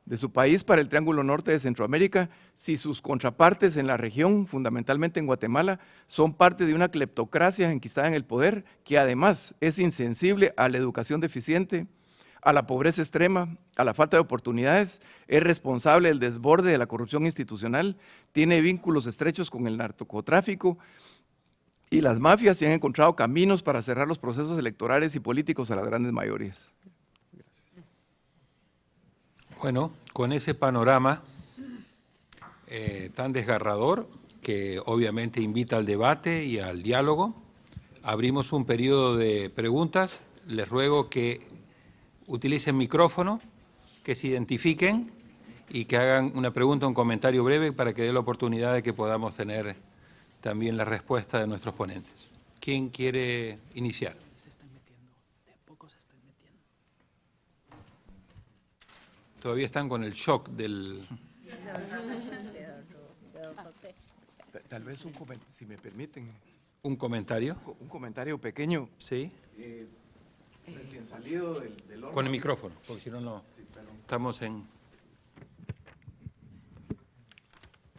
de su país para el Triángulo Norte de Centroamérica, si sus contrapartes en la región, fundamentalmente en Guatemala, son parte de una cleptocracia enquistada en el poder, que además es insensible a la educación deficiente, a la pobreza extrema, a la falta de oportunidades, es responsable del desborde de la corrupción institucional, tiene vínculos estrechos con el narcotráfico y las mafias y han encontrado caminos para cerrar los procesos electorales y políticos a las grandes mayorías. Bueno, con ese panorama tan desgarrador, que obviamente invita al debate y al diálogo, abrimos un periodo de preguntas. Les ruego que utilicen micrófono, que se identifiquen y que hagan una pregunta o un comentario breve para que dé la oportunidad de que podamos tener también la respuesta de nuestros ponentes. ¿Quién quiere iniciar? Se están metiendo, de a poco se están metiendo. Todavía están con el shock del... Tal vez si me permiten, ¿Un comentario? un comentario pequeño. Sí. Recién salido del horno. Con el micrófono, porque si no, no. Estamos en...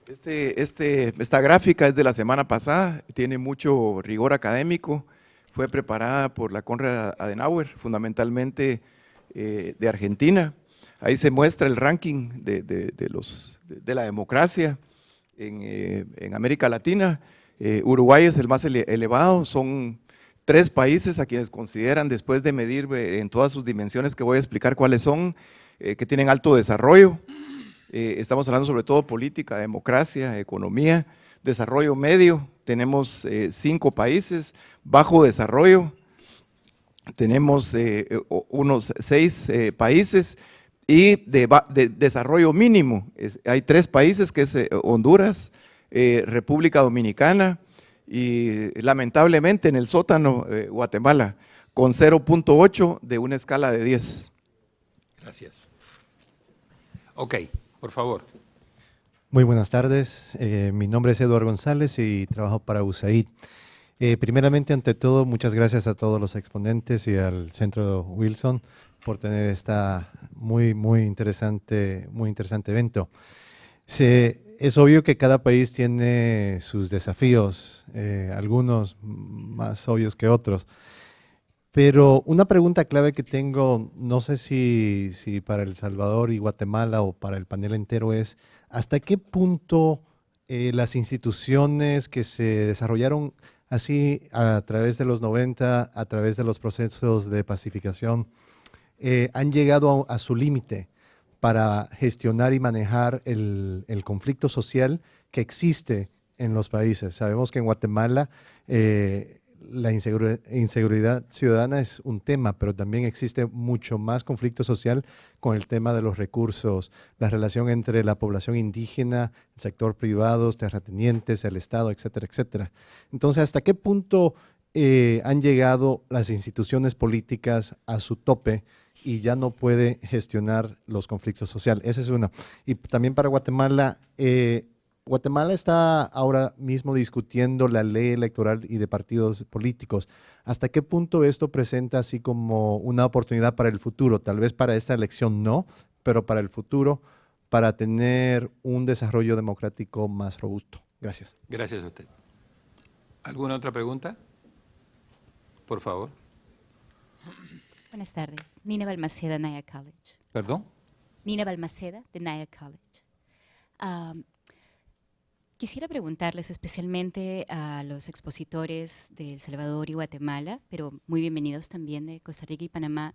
Esta gráfica es de la semana pasada, tiene mucho rigor académico, fue preparada por la Konrad Adenauer, fundamentalmente de Argentina. Ahí se muestra el ranking de la democracia en América Latina. Uruguay es el más elevado, son 3 países a quienes consideran, después de medir en todas sus dimensiones que voy a explicar cuáles son, que tienen alto desarrollo. Estamos hablando sobre todo política, democracia, economía, desarrollo medio. Tenemos 5 países, bajo desarrollo, tenemos unos 6 países y de desarrollo mínimo. Hay 3 países que es Honduras, República Dominicana y lamentablemente en el sótano Guatemala, con 0.8 de una escala de 10. Gracias. Ok, por favor. Muy buenas tardes, mi nombre es Eduardo González y trabajo para USAID. Primeramente, ante todo, muchas gracias a todos los exponentes y al Centro Wilson por tener esta muy interesante evento. Es obvio que cada país tiene sus desafíos, algunos más obvios que otros. Pero una pregunta clave que tengo, no sé si para El Salvador y Guatemala o para el panel entero es, ¿hasta qué punto las instituciones que se desarrollaron así a través de los 90, a través de los procesos de pacificación, han llegado a su límite para gestionar y manejar el conflicto social que existe en los países? Sabemos que en Guatemala la inseguridad ciudadana es un tema, pero también existe mucho más conflicto social con el tema de los recursos, la relación entre la población indígena, el sector privado, terratenientes, el Estado, etcétera, etcétera. Entonces, ¿hasta qué punto han llegado las instituciones políticas a su tope y ya no puede gestionar los conflictos sociales? Esa es una. Y también para Guatemala, Guatemala está ahora mismo discutiendo la ley electoral y de partidos políticos. ¿Hasta qué punto esto presenta así como una oportunidad para el futuro? Tal vez para esta elección no, pero para el futuro, para tener un desarrollo democrático más robusto. Gracias. Gracias a usted. ¿Alguna otra pregunta? Por favor. Buenas tardes. Nina Balmaceda, Naya College. ¿Perdón? Nina Balmaceda, de Naya College. Quisiera preguntarles especialmente a los expositores de El Salvador y Guatemala, pero muy bienvenidos también de Costa Rica y Panamá,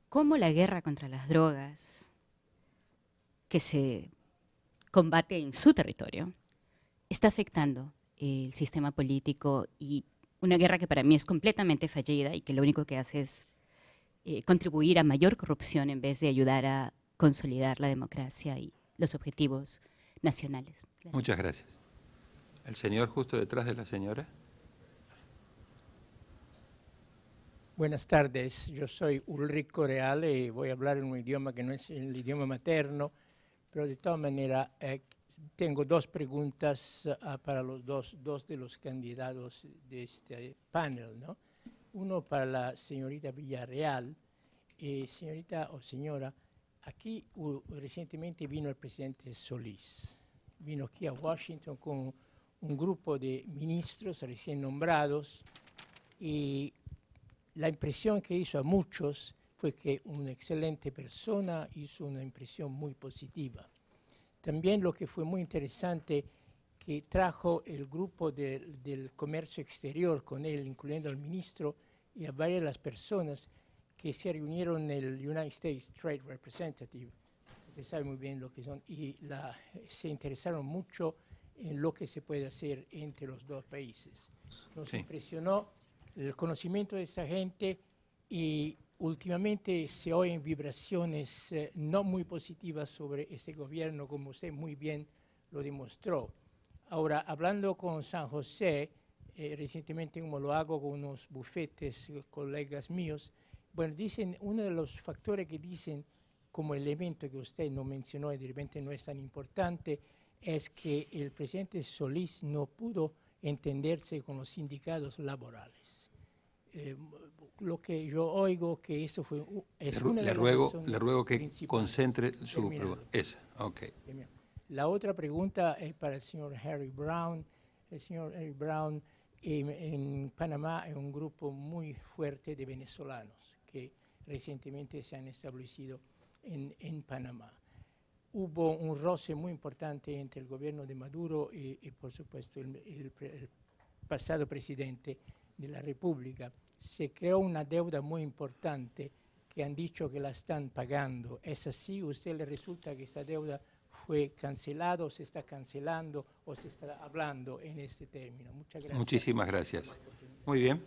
cómo la guerra contra las drogas que se combate en su territorio está afectando el sistema político, y una guerra que para mí es completamente fallida y que lo único que hace es contribuir a mayor corrupción en vez de ayudar a consolidar la democracia y los objetivos nacionales. Gracias. Muchas gracias. El señor justo detrás de la señora. Buenas tardes, yo soy Ulrico Reale y voy a hablar en un idioma que no es el idioma materno, pero de todas maneras tengo 2 preguntas para los dos de los candidatos de este panel, ¿no? Uno para la señorita Villarreal. Señorita o señora, aquí recientemente vino el presidente Solís, vino aquí a Washington con un grupo de ministros recién nombrados, y la impresión que hizo a muchos fue que una excelente persona, hizo una impresión muy positiva. También lo que fue muy interesante, que trajo el grupo del comercio exterior con él, incluyendo al ministro y a varias de las personas que se reunieron en el United States Trade Representative. Usted sabe muy bien lo que son, y se interesaron mucho en lo que se puede hacer entre los dos países. Nos impresionó el conocimiento de esta gente y últimamente se oyen vibraciones no muy positivas sobre este gobierno, como usted muy bien lo demostró. Ahora, hablando con San José, recientemente como lo hago con unos bufetes, colegas míos, bueno, dicen, uno de los factores que dicen como elemento que usted no mencionó y de repente no es tan importante, es que el presidente Solís no pudo entenderse con los sindicatos laborales. Lo que yo oigo que eso fue una de las razones le ruego que principales. concentre su pregunta. Esa, ok. La otra pregunta es para el señor Harry Brown. El señor Harry Brown en Panamá es un grupo muy fuerte de venezolanos que recientemente se han establecido en Panamá. Hubo un roce muy importante entre el gobierno de Maduro y por supuesto, el pasado presidente de la República. Se creó una deuda muy importante que han dicho que la están pagando. ¿Es así? ¿A usted le resulta que esta deuda fue cancelada o se está cancelando o se está hablando en este término? Muchas gracias. Muchísimas gracias. Muy bien.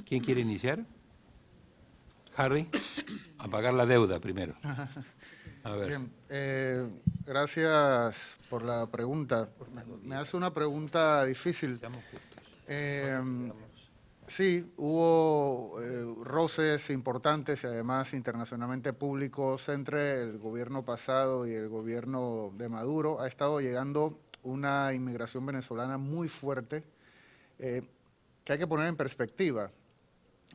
¿Quién quiere iniciar? Harry, a pagar la deuda primero. A ver. Bien, gracias por la pregunta. Me hace una pregunta difícil. Sí, hubo roces importantes y además internacionalmente públicos entre el gobierno pasado y el gobierno de Maduro. Ha estado llegando una inmigración venezolana muy fuerte que hay que poner en perspectiva.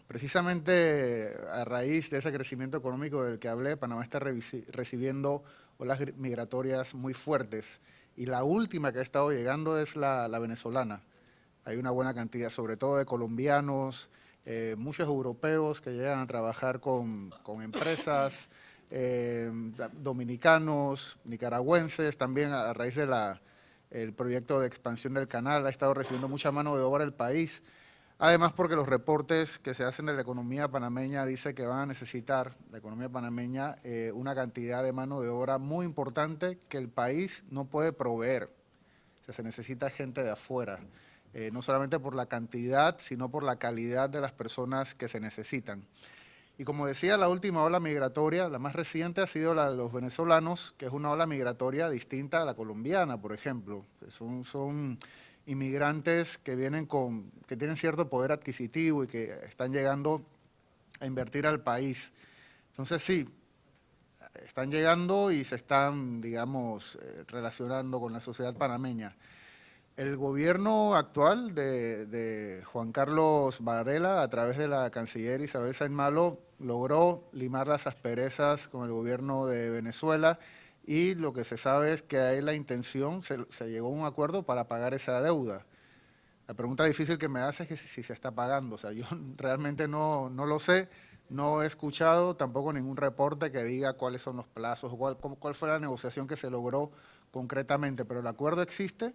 Precisamente a raíz de ese crecimiento económico del que hablé, Panamá está recibiendo olas migratorias muy fuertes y la última que ha estado llegando es la venezolana. Hay una buena cantidad, sobre todo de colombianos, muchos europeos que llegan a trabajar con empresas, dominicanos, nicaragüenses, también a raíz del proyecto de expansión del canal ha estado recibiendo mucha mano de obra el país. Además, porque los reportes que se hacen de la economía panameña dicen que van a necesitar, la economía panameña, una cantidad de mano de obra muy importante que el país no puede proveer. O sea, se necesita gente de afuera, no solamente por la cantidad, sino por la calidad de las personas que se necesitan. Y como decía, la última ola migratoria, la más reciente, ha sido la de los venezolanos, que es una ola migratoria distinta a la colombiana, por ejemplo. Son inmigrantes que que tienen cierto poder adquisitivo y que están llegando a invertir al país. Entonces sí, están llegando y se están, digamos, relacionando con la sociedad panameña. El gobierno actual de Juan Carlos Varela, a través de la canciller Isabel Sainz Malo, logró limar las asperezas con el gobierno de Venezuela y lo que se sabe es que hay la intención, se llegó a un acuerdo para pagar esa deuda. La pregunta difícil que me hace es que si se está pagando. O sea, yo realmente no lo sé, no he escuchado tampoco ningún reporte que diga cuáles son los plazos, cuál fue la negociación que se logró concretamente, pero el acuerdo existe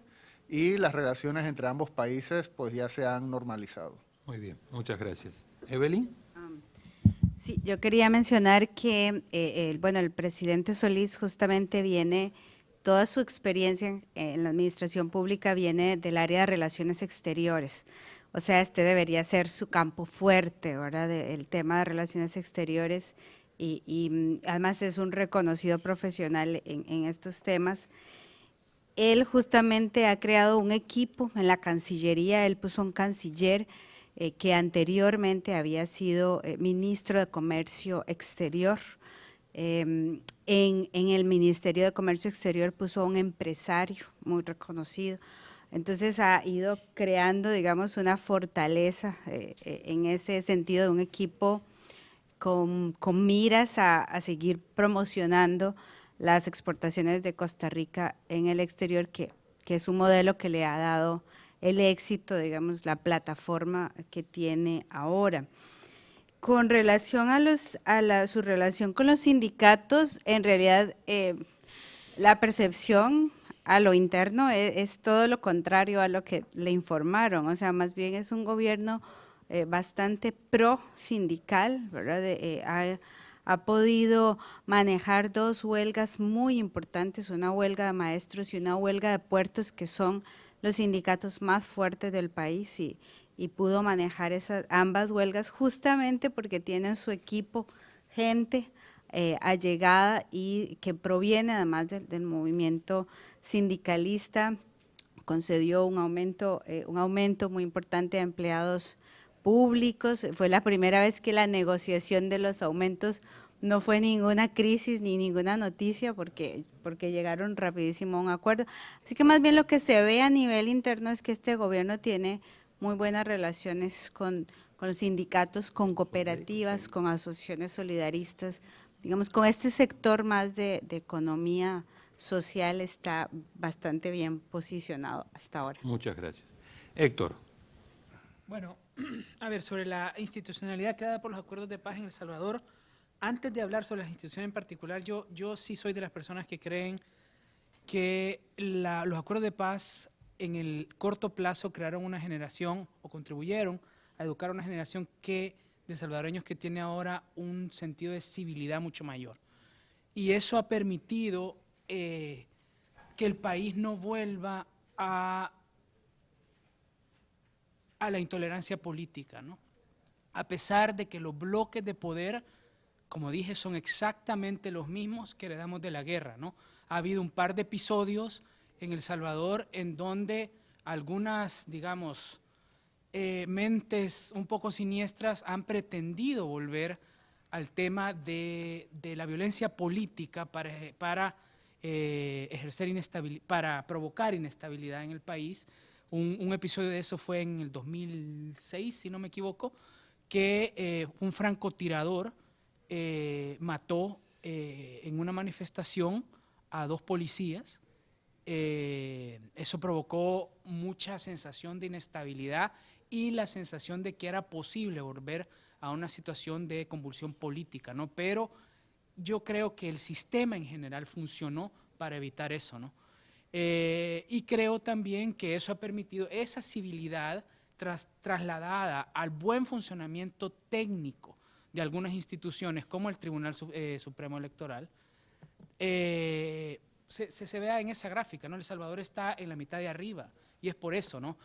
y las relaciones entre ambos países pues ya se han normalizado. Muy bien, muchas gracias. Evelyn. Sí, yo quería mencionar que, el presidente Solís justamente toda su experiencia en la administración pública viene del área de relaciones exteriores. O sea, este debería ser su campo fuerte, ¿verdad? El tema de relaciones exteriores y además es un reconocido profesional en estos temas. Él justamente ha creado un equipo en la Cancillería, él puso un canciller que anteriormente había sido ministro de Comercio Exterior. En el Ministerio de Comercio Exterior puso a un empresario muy reconocido. Entonces ha ido creando, digamos, una fortaleza en ese sentido de un equipo con miras a seguir promocionando las exportaciones de Costa Rica en el exterior, que es un modelo que le ha dado el éxito, digamos, la plataforma que tiene ahora. Con relación a su relación con los sindicatos, en realidad la percepción a lo interno es todo lo contrario a lo que le informaron, o sea, más bien es un gobierno bastante pro sindical, ¿verdad? Ha podido manejar dos huelgas muy importantes, una huelga de maestros y una huelga de puertos, que son los sindicatos más fuertes del país, y pudo manejar ambas huelgas justamente porque tienen su equipo, gente allegada y que proviene además del movimiento sindicalista. Concedió un aumento muy importante a empleados públicos. Fue la primera vez que la negociación de los aumentos no fue ninguna crisis ni ninguna noticia, porque llegaron rapidísimo a un acuerdo. Así que más bien lo que se ve a nivel interno es que este gobierno tiene muy buenas relaciones con los sindicatos, con cooperativas, con asociaciones solidaristas. Digamos, con este sector más de economía social está bastante bien posicionado hasta ahora. Muchas gracias. Héctor. Bueno, a ver, sobre la institucionalidad creada por los acuerdos de paz en El Salvador, antes de hablar sobre las instituciones en particular, yo sí soy de las personas que creen que los acuerdos de paz en el corto plazo crearon una generación o contribuyeron a educar a una generación de salvadoreños que tiene ahora un sentido de civilidad mucho mayor. Y eso ha permitido que el país no vuelva a la intolerancia política, ¿no? A pesar de que los bloques de poder, como dije, son exactamente los mismos que heredamos de la guerra, ¿no? Ha habido un par de episodios en El Salvador en donde algunas, digamos, mentes un poco siniestras han pretendido volver al tema de la violencia política para provocar inestabilidad en el país. Un episodio de eso fue en el 2006, si no me equivoco, que un francotirador mató en una manifestación a 2 policías. Eso provocó mucha sensación de inestabilidad y la sensación de que era posible volver a una situación de convulsión política, ¿no? Pero yo creo que el sistema en general funcionó para evitar eso, ¿no? Y creo también que eso ha permitido esa civilidad trasladada al buen funcionamiento técnico de algunas instituciones como el Tribunal Supremo Electoral. Se vea en esa gráfica, ¿no? El Salvador está en la mitad de arriba y es por eso, ¿no?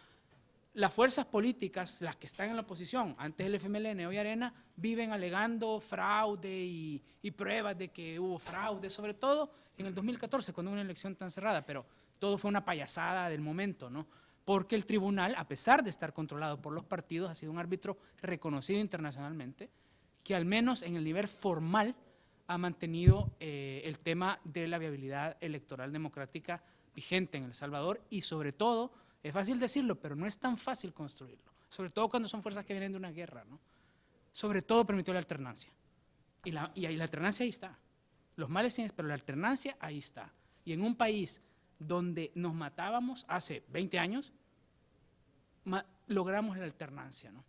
Las fuerzas políticas, las que están en la oposición, antes el FMLN, hoy Arena, viven alegando fraude y pruebas de que hubo fraude, sobre todo en el 2014, cuando hubo una elección tan cerrada, pero todo fue una payasada del momento, ¿no? Porque el tribunal, a pesar de estar controlado por los partidos, ha sido un árbitro reconocido internacionalmente, que al menos en el nivel formal ha mantenido el tema de la viabilidad electoral democrática vigente en El Salvador y sobre todo, es fácil decirlo, pero no es tan fácil construirlo, sobre todo cuando son fuerzas que vienen de una guerra, ¿no? Sobre todo permitió la alternancia, y la alternancia ahí está. Los males sí, pero la alternancia ahí está. Y en un país donde nos matábamos hace 20 años, logramos la alternancia, ¿no?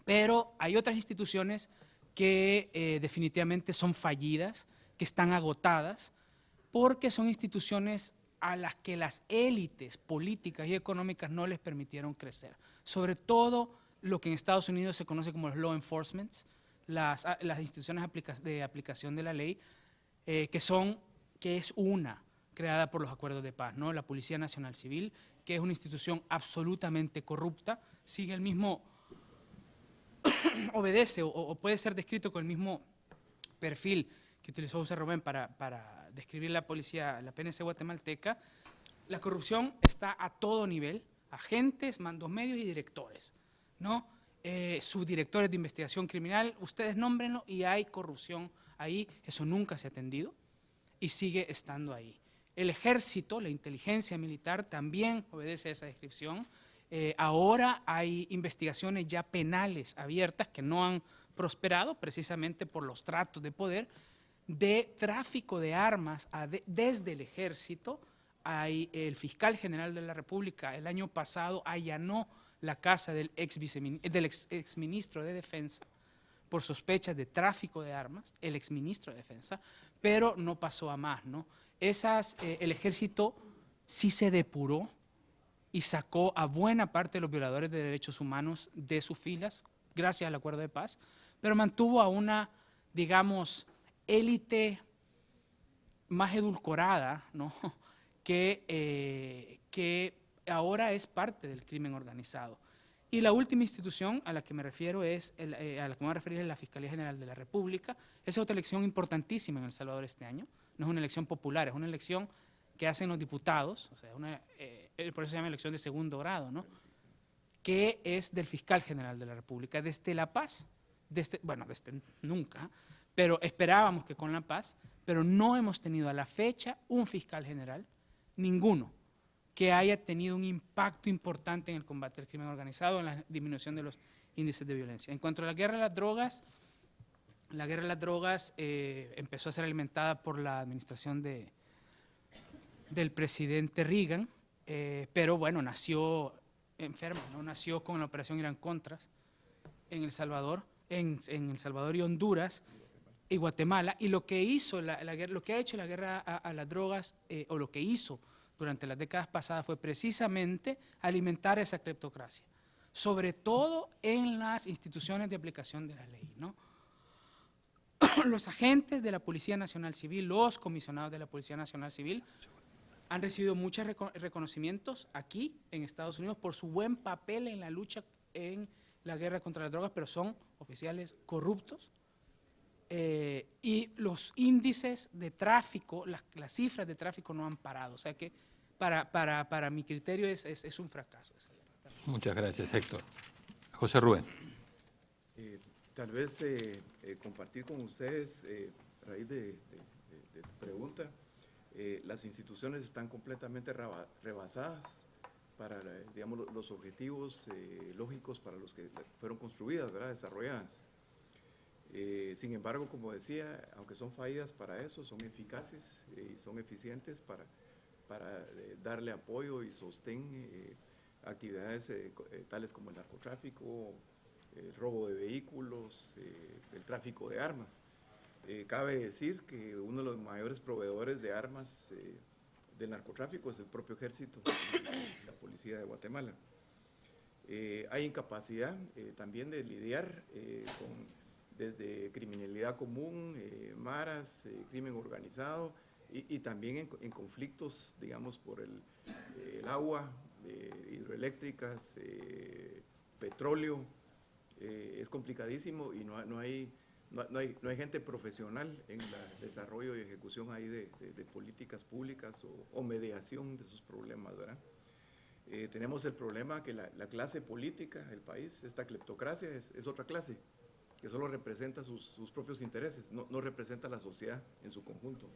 Pero hay otras instituciones que definitivamente son fallidas, que están agotadas, porque son instituciones a las que las élites políticas y económicas no les permitieron crecer. Sobre todo lo que en Estados Unidos se conoce como los law enforcement, las instituciones de aplicación de la ley, que es una creada por los acuerdos de paz, ¿no? La Policía Nacional Civil, que es una institución absolutamente corrupta, sigue el mismo, obedece o puede ser descrito con el mismo perfil que utilizó José Rubén para describir la policía, la PNC guatemalteca. La corrupción está a todo nivel, agentes, mandos medios y directores, ¿no? Subdirectores de investigación criminal, ustedes nómbrenlo y hay corrupción ahí, eso nunca se ha atendido y sigue estando ahí. El ejército, la inteligencia militar también obedece a esa descripción. Ahora hay investigaciones ya penales abiertas que no han prosperado precisamente por los tratos de poder, de tráfico de armas desde el ejército. El fiscal general de la República el año pasado allanó la casa del exministro de Defensa por sospechas de tráfico de armas, el exministro de Defensa, pero no pasó a más, ¿no? El ejército sí se depuró y sacó a buena parte de los violadores de derechos humanos de sus filas, gracias al acuerdo de paz, pero mantuvo a una, digamos, élite más edulcorada, ¿no? que ahora es parte del crimen organizado. Y la última institución a la que me refiero es la Fiscalía General de la República. Es otra elección importantísima en El Salvador este año. No es una elección popular, es una elección que hacen los diputados, o sea, por eso se llama elección de segundo grado, ¿no? Que es del fiscal general de la República. Desde La Paz, desde nunca, pero esperábamos que con La Paz, pero no hemos tenido a la fecha un fiscal general, ninguno, que haya tenido un impacto importante en el combate al crimen organizado, en la disminución de los índices de violencia. En cuanto a la guerra a las drogas, empezó a ser alimentada por la administración del presidente Reagan, pero bueno, nació enferma, ¿no? Nació con la operación Irán-Contras en El Salvador, en El Salvador y Honduras y Guatemala, y lo que hizo lo que ha hecho la guerra a las drogas, o lo que hizo durante las décadas pasadas, fue precisamente alimentar esa cleptocracia, sobre todo en las instituciones de aplicación de la ley, ¿no? Los agentes de la Policía Nacional Civil, los comisionados de la Policía Nacional Civil, han recibido muchos reconocimientos aquí en Estados Unidos por su buen papel en la lucha en la guerra contra las drogas, pero son oficiales corruptos, y los índices de tráfico, las cifras de tráfico no han parado. O sea que para mi criterio es un fracaso esa guerra. Muchas gracias, Héctor. José Rubén. Tal vez compartir con ustedes, a raíz de tu pregunta, las instituciones están completamente rebasadas para, digamos, los objetivos lógicos para los que fueron construidas, ¿verdad?, desarrolladas. Sin embargo, como decía, aunque son fallidas para eso, son eficaces y son eficientes para darle apoyo y sostén a actividades tales como el narcotráfico, el robo de vehículos, el tráfico de armas. Cabe decir que uno de los mayores proveedores de armas del narcotráfico es el propio ejército, la policía de Guatemala. Hay incapacidad también de lidiar desde criminalidad común, maras, crimen organizado y también en conflictos, digamos, por el agua, hidroeléctricas, petróleo. Es complicadísimo y no hay gente profesional en el desarrollo y ejecución ahí de políticas públicas o mediación de esos problemas, ¿verdad? Tenemos el problema que la clase política del país, esta cleptocracia, es otra clase, que solo representa sus propios intereses, no representa a la sociedad en su conjunto.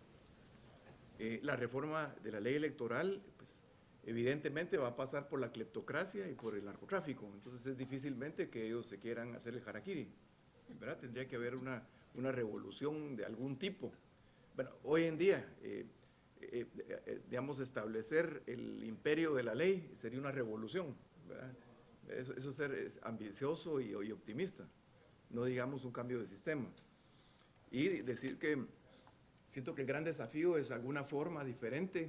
La reforma de la ley electoral, pues, evidentemente va a pasar por la cleptocracia y por el narcotráfico, entonces es difícilmente que ellos se quieran hacer el harakiri, ¿verdad? Tendría que haber una revolución de algún tipo. Bueno, hoy en día, digamos, establecer el imperio de la ley sería una revolución, ¿verdad? Eso es ambicioso y optimista, no digamos un cambio de sistema. Y decir que siento que el gran desafío es alguna forma diferente,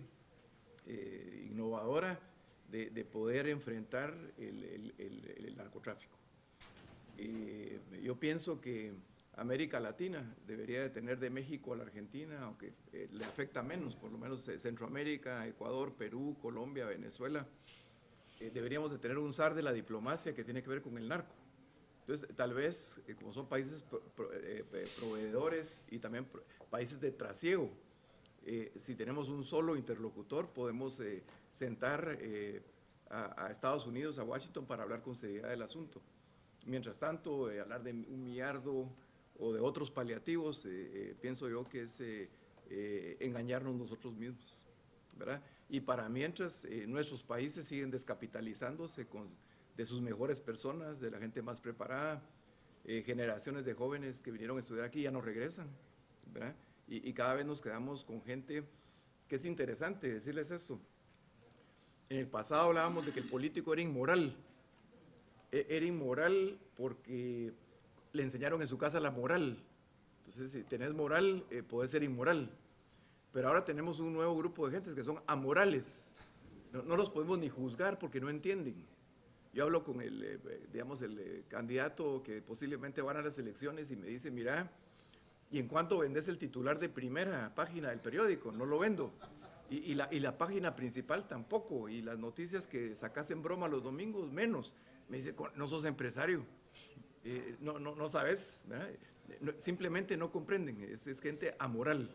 innovadora, de poder enfrentar el narcotráfico. Yo pienso que América Latina debería de tener de México a la Argentina, aunque le afecta menos, por lo menos Centroamérica, Ecuador, Perú, Colombia, Venezuela, deberíamos de tener un zar de la diplomacia que tiene que ver con el narco. Entonces, tal vez, como son países proveedores y también países de trasiego, si tenemos un solo interlocutor, podemos sentar a Estados Unidos, a Washington, para hablar con seriedad del asunto. Mientras tanto, hablar de un millardo o de otros paliativos, pienso yo que es engañarnos nosotros mismos, ¿verdad? Y para mientras, nuestros países siguen descapitalizándose de sus mejores personas, de la gente más preparada, generaciones de jóvenes que vinieron a estudiar aquí ya no regresan, ¿verdad? Y cada vez nos quedamos con gente que es interesante decirles esto. En el pasado hablábamos de que el político era inmoral. Era inmoral porque le enseñaron en su casa la moral. Entonces, si tenés moral, podés ser inmoral. Pero ahora tenemos un nuevo grupo de gentes que son amorales. No los podemos ni juzgar porque no entienden. Yo hablo con el candidato que posiblemente van a las elecciones y me dice, mira, ¿y en cuánto vendes el titular de primera página del periódico? No lo vendo. Y la página principal tampoco. Y las noticias que sacas en broma los domingos, menos. Me dice, no sos empresario. No sabes, ¿verdad? Simplemente no comprenden. Es gente amoral.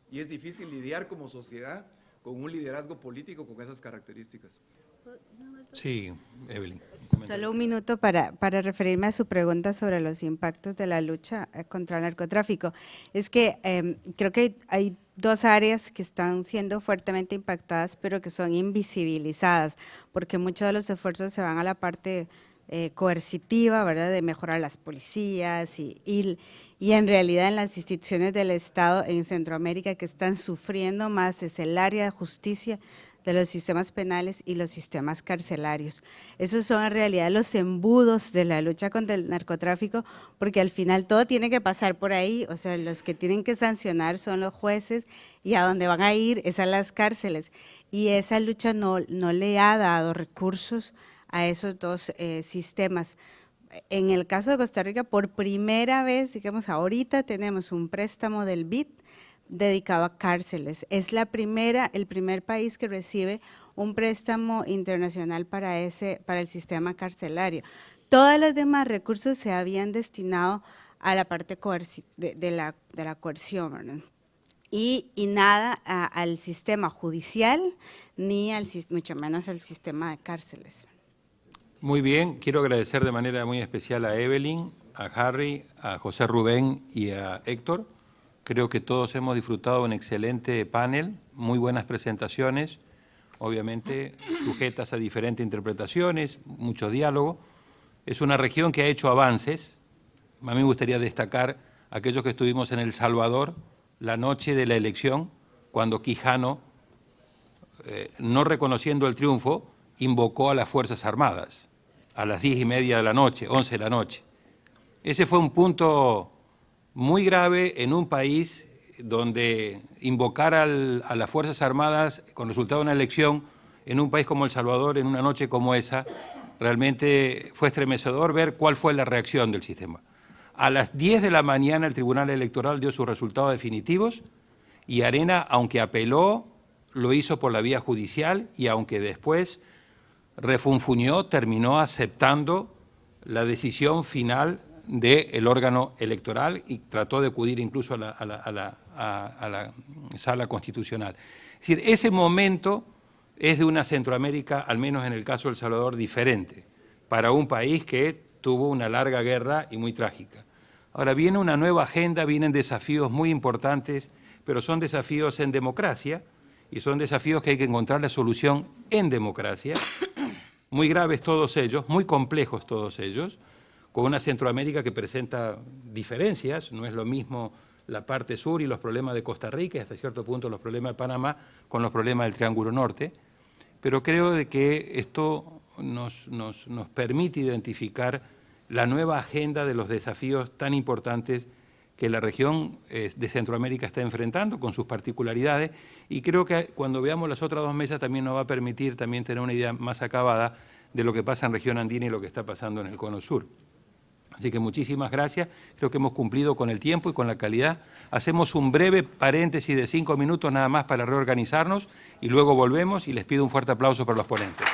Y es difícil lidiar como sociedad con un liderazgo político con esas características. Sí, Evelyn. Solo un minuto para referirme a su pregunta sobre los impactos de la lucha contra el narcotráfico. Es que creo que hay dos áreas que están siendo fuertemente impactadas, pero que son invisibilizadas, porque muchos de los esfuerzos se van a la parte coercitiva, ¿verdad?, de mejorar las policías y en realidad en las instituciones del Estado en Centroamérica que están sufriendo más es el área de justicia, de los sistemas penales y los sistemas carcelarios. Esos son en realidad los embudos de la lucha contra el narcotráfico, porque al final todo tiene que pasar por ahí, o sea, los que tienen que sancionar son los jueces y a donde van a ir es a las cárceles. Y esa lucha no le ha dado recursos a esos dos sistemas. En el caso de Costa Rica, por primera vez, digamos, ahorita tenemos un préstamo del BID dedicado a cárceles. Es el primer país que recibe un préstamo internacional para el sistema carcelario. Todos los demás recursos se habían destinado a la parte de la coerción, ¿verdad? Y nada al sistema judicial, ni mucho menos al sistema de cárceles. Muy bien, quiero agradecer de manera muy especial a Evelyn, a Harry, a José Rubén y a Héctor. Creo que todos hemos disfrutado de un excelente panel, muy buenas presentaciones, obviamente sujetas a diferentes interpretaciones, mucho diálogo. Es una región que ha hecho avances. A mí me gustaría destacar aquellos que estuvimos en El Salvador la noche de la elección, cuando Quijano, no reconociendo el triunfo, invocó a las Fuerzas Armadas a las 10:30 de la noche, 11 de la noche. Ese fue un punto muy grave en un país donde invocar a las Fuerzas Armadas con resultado de una elección en un país como El Salvador, en una noche como esa, realmente fue estremecedor ver cuál fue la reacción del sistema. A las 10 de la mañana el Tribunal Electoral dio sus resultados definitivos y Arena, aunque apeló, lo hizo por la vía judicial y aunque después refunfuñó, terminó aceptando la decisión final del órgano electoral y trató de acudir incluso a la sala constitucional. Es decir, ese momento es de una Centroamérica, al menos en el caso de El Salvador, diferente, para un país que tuvo una larga guerra y muy trágica. Ahora viene una nueva agenda, vienen desafíos muy importantes, pero son desafíos en democracia y son desafíos que hay que encontrar la solución en democracia, muy graves todos ellos, muy complejos todos ellos, con una Centroamérica que presenta diferencias, no es lo mismo la parte sur y los problemas de Costa Rica y hasta cierto punto los problemas de Panamá con los problemas del Triángulo Norte, pero creo de que esto nos permite identificar la nueva agenda de los desafíos tan importantes que la región de Centroamérica está enfrentando con sus particularidades y creo que cuando veamos las otras dos mesas también nos va a permitir también tener una idea más acabada de lo que pasa en región andina y lo que está pasando en el cono sur. Así que muchísimas gracias, creo que hemos cumplido con el tiempo y con la calidad. Hacemos un breve paréntesis de 5 minutos nada más para reorganizarnos y luego volvemos y les pido un fuerte aplauso para los ponentes.